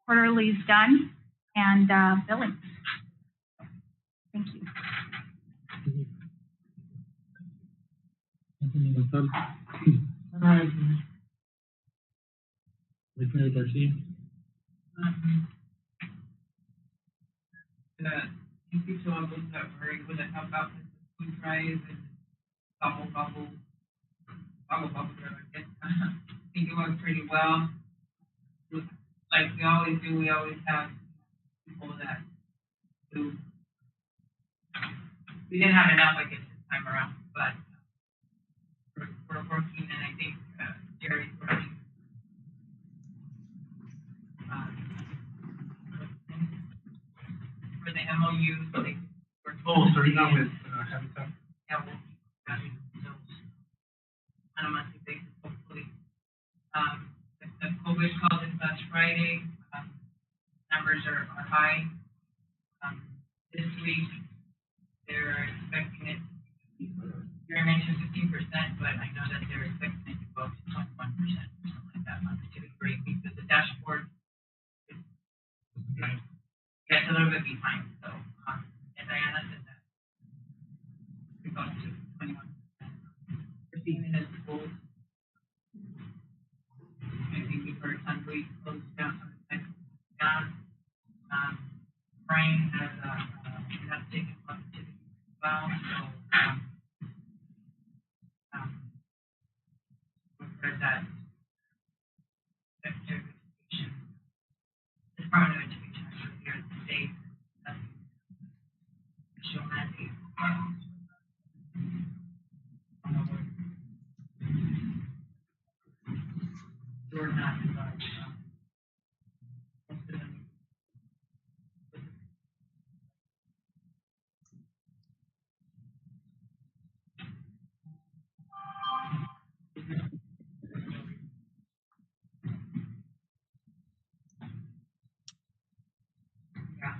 quarterlies done and billing. Thank you. Commissioner Garcia. Thank you to all those that were able to help out with the food drive and bubble, I guess. I think it went pretty well. Like we always do, we always have people that do. We didn't have enough, I guess, this time around, but we're working, and I think Jerry's working. For the MOU, so starting out with Habitat. Yeah, we'll keep having those on a monthly basis, hopefully. The COVID called this last Friday. Numbers are high. This week, they're expecting it. You're mentioning 15%, but I know that they're expecting it to go up to 21% or something like that. It's a great because the dashboard gets a little bit behind. So, and Diana said that it goes to 21%. We're seeing it as schools. I think we've heard Sunbury closed down, Brian has an uptick in positivity as well. So,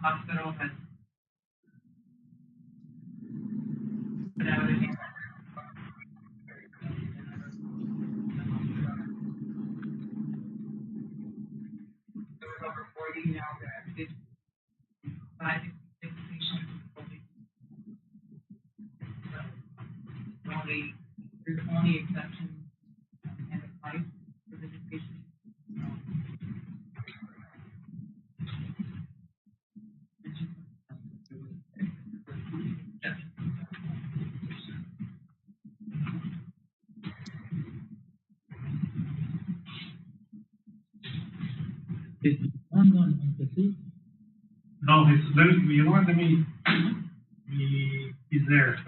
hospital has put out an there was over 40 now that did 5 patients. There's only exceptions and applies for the patient. Is the fund on the suit? No, let me, he's there.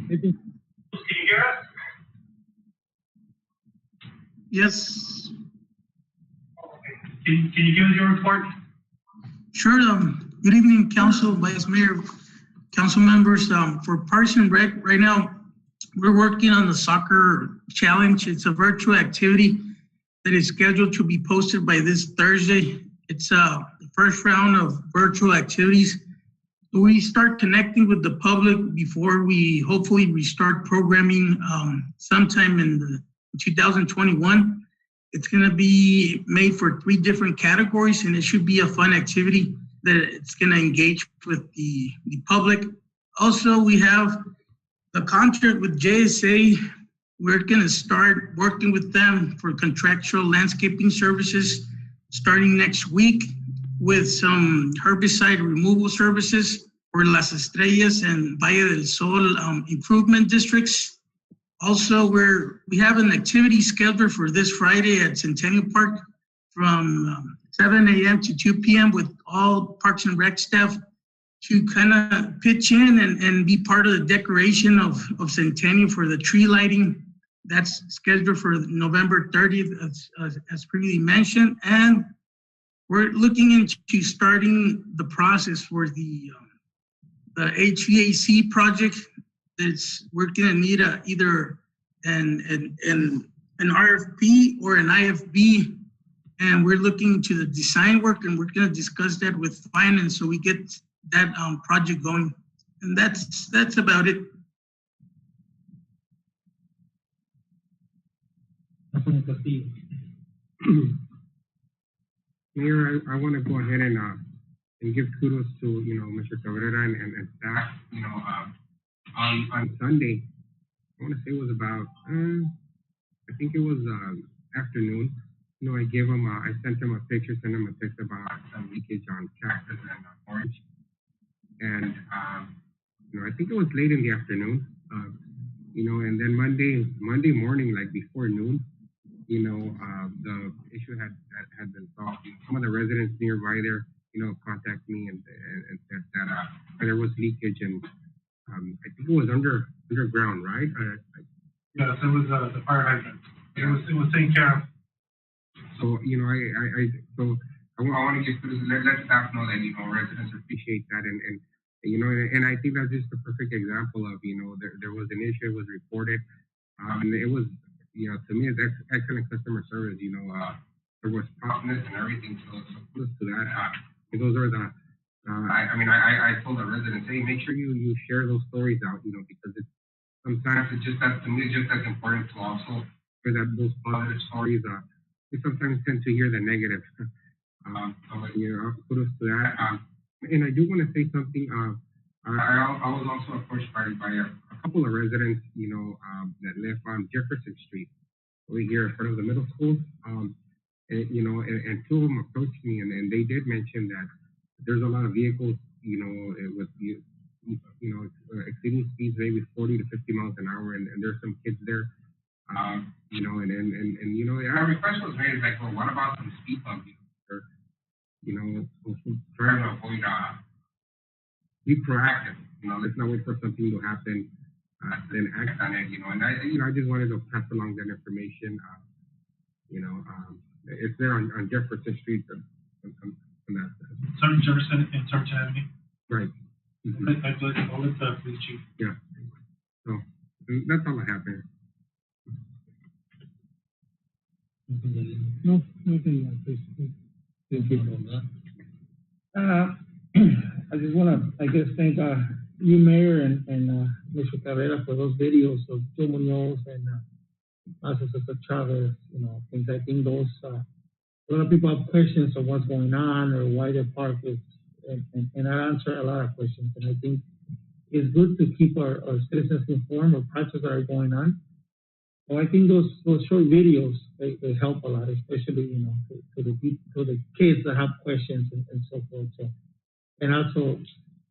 Maybe. Can you hear us? Yes, Can you give us your report? sure. Good evening, Council, Vice Mayor, council members. For Parks and Rec, right now, we're working on the soccer challenge. It's a virtual activity that is scheduled to be posted by this Thursday. It's the first round of virtual activities. We start connecting with the public before we hopefully restart programming sometime in 2021. It's going to be made for 3 different categories, and it should be a fun activity that it's going to engage with the public. Also, we have a contract with JSA. We're going to start working with them for contractual landscaping services starting next week with some herbicide removal services for Las Estrellas and Valle del Sol improvement districts. Also, we have an activity scheduled for this Friday at Centennial Park from 7 a.m. to 2 p.m. with all Parks and Rec staff to kind of pitch in and be part of the decoration of Centennial for the tree lighting. That's scheduled for November 30th, as previously mentioned. And we're looking into starting the process for the HVAC project. We're going to need either an RFP or an IFB, and we're looking into the design work, and we're going to discuss that with finance so we get that project going. And that's about it. Mayor, I want to go ahead and give kudos to Mr. Cabrera and staff. On Sunday, I want to say it was about I think it was afternoon. I gave him I sent him a picture, sent him a text about some leakage on Cactus and Orange, and I think it was late in the afternoon. And then Monday morning, like before noon, the issue had been solved. Some of the residents nearby there, contacted me and said that there was leakage, and I think it was underground, right? Yes, it was the fire hydrant. It was taken care of. So I want to just let staff know that residents appreciate that, and I think that's just a perfect example of there was an issue, it was reported, and it was to me it's excellent customer service. There was promptness and everything, so kudos to that. Those are the I told the residents, hey, make sure you share those stories out, because sometimes it's just to me it's just as important to also hear that those positive stories. We sometimes tend to hear the negative. Kudos to that. And I do want to say something. I was also approached by a couple of residents, that live on Jefferson Street, over here in front of the middle school. And 2 of them approached me, and they did mention that there's a lot of vehicles, with exceeding speeds maybe 40 to 50 miles an hour, and there's some kids there. Our request was made like, well, what about some speed bumps? Or, trying to avoid, be proactive. Let's not wait for something to happen, then act on it. And I just wanted to pass along that information. It's there on Jefferson Street. Jefferson and Somerton Avenue. Right. Mm-hmm. I'll let the police chief. Yeah. So that's all I have there. No, nothing like this. Thank you. I just want to, I guess, thank you, Mayor, and Mr. Cabrera for those videos of Joe Munoz and Sister Chavez. You know, things. I think those a lot of people have questions of what's going on or why the park is, and I answer a lot of questions. And I think it's good to keep our citizens informed of projects that are going on. So I think those short videos they help a lot, especially to the kids that have questions and so forth. So, and also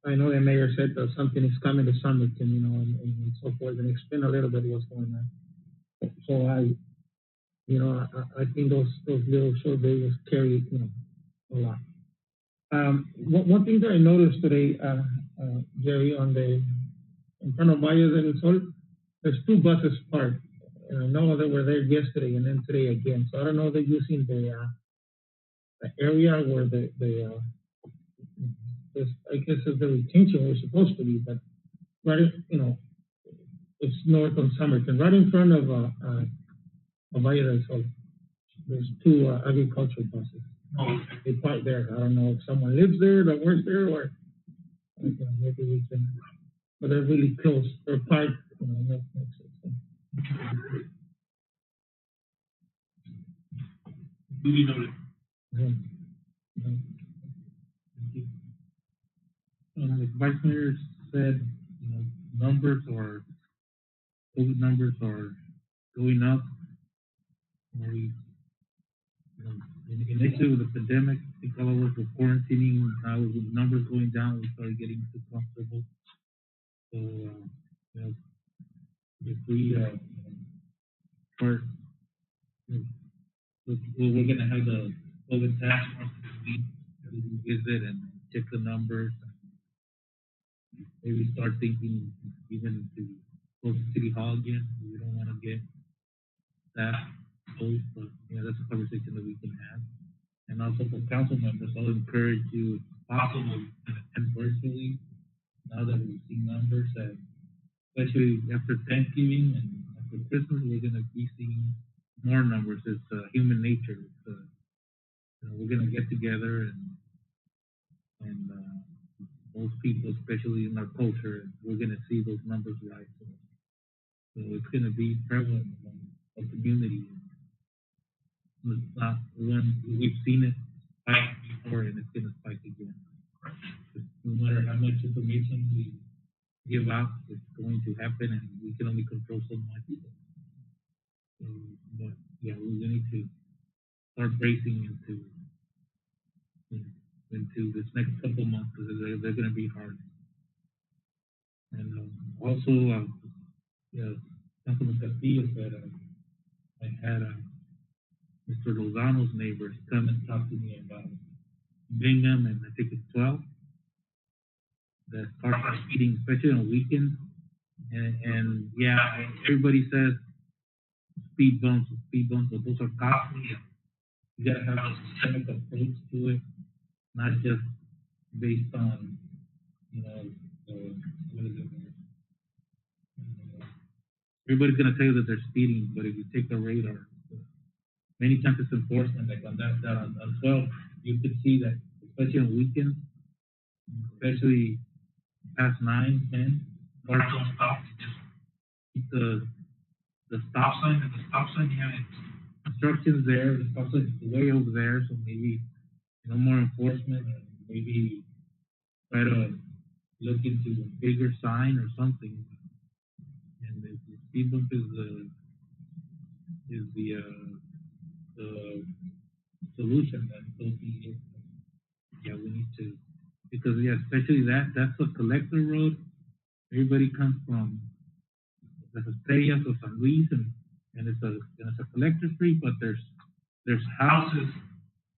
I know the mayor said that something is coming to Somerton, and so forth, and explain a little bit what's going on. So I think those little short videos carry a lot. One thing that I noticed today, Jerry, in front of Valle del Sol, there's two buses parked. And I know they were there yesterday and then today again. So I don't know if they're using the area where I guess it's the retention was supposed to be, but right, it's north on Somerton, right in front of Valle del Sol. There's two agricultural buses. Oh, they park there. I don't know if someone lives there that works there or maybe we can. But they're really close. They're parked. That makes sense. Duly noted. Like Vice Mayor said, numbers or COVID numbers are going up. Initially with the pandemic, I think all of us were quarantining. Now with numbers going down, we started getting too comfortable. So, if we first, we're going to have the COVID task force this week. We will visit and check the numbers. Maybe start thinking even to go to City Hall again. We don't want to get that close, but that's a conversation that we can have. And also for council members, I'll encourage you, if possible, to attend virtually. Now that we've seen numbers, especially after Thanksgiving and after Christmas, we're going to be seeing more numbers. It's human nature. It's, we're going to get together and most people, especially in our culture, we're going to see those numbers rise. So it's going to be prevalent among our community. It's not when we've seen it spike before, and it's going to spike again. No matter how much information we give out, it's going to happen, and we can only control so much. But yeah, we need to start bracing into this next couple months because they're going to be hard. And also, Councilman Castillo said I had Mr. Lozano's neighbors come and talk to me about Bingham, and I think it's 12. The cars are speeding, especially on weekends. And yeah, everybody says speed bumps, but those are costly. You got to have a systemic approach to it, not just based on, what is it? Everybody's going to tell you that they're speeding, but if you take the radar, many times it's enforcement. Like on that on 12, you could see that, especially on weekends, especially past 9, 10, cars don't stop. Just keep the stop sign, and the stop sign, instructions there. The stop sign is way over there, so maybe more enforcement, and maybe try to look into a bigger sign or something. And the speed bump is the solution. Then so we need to, because especially that's a collector road. Everybody comes from Las Estrellas or San Luis, and it's a collector street, but there's houses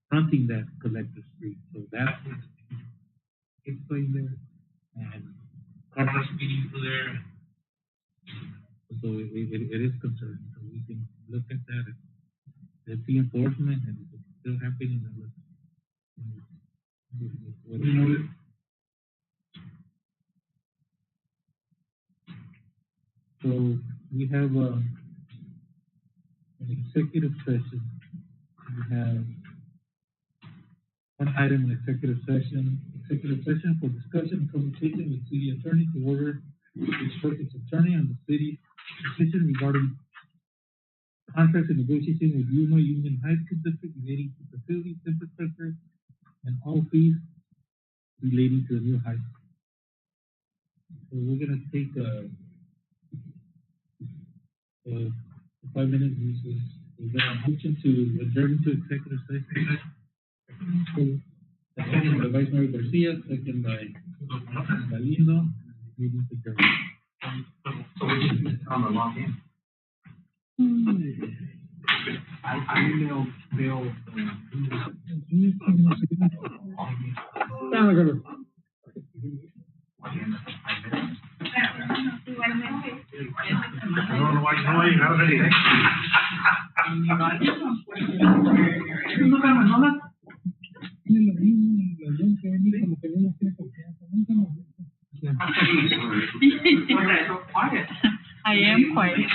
fronting that collector street, so that's where it's playing there, and cars are speeding through there. So it is concerning. So we can look at that. Let's see enforcement, and if it's still happening, then So we have an executive session We have one item in executive session for discussion and consultation with city attorney to order to instruct its attorney on the city's decision regarding contracts and negotiation with Yuma Union High School District relating to facilities, infrastructure, and all fees relating to the new high school. So we're gonna take a 5-minute recess. Is there a motion to adjourn to executive session? Second by Vice Mayor Garcia, second by Galindo. Meeting adjourned. So we just on the login. I emailed Bill. I am quiet.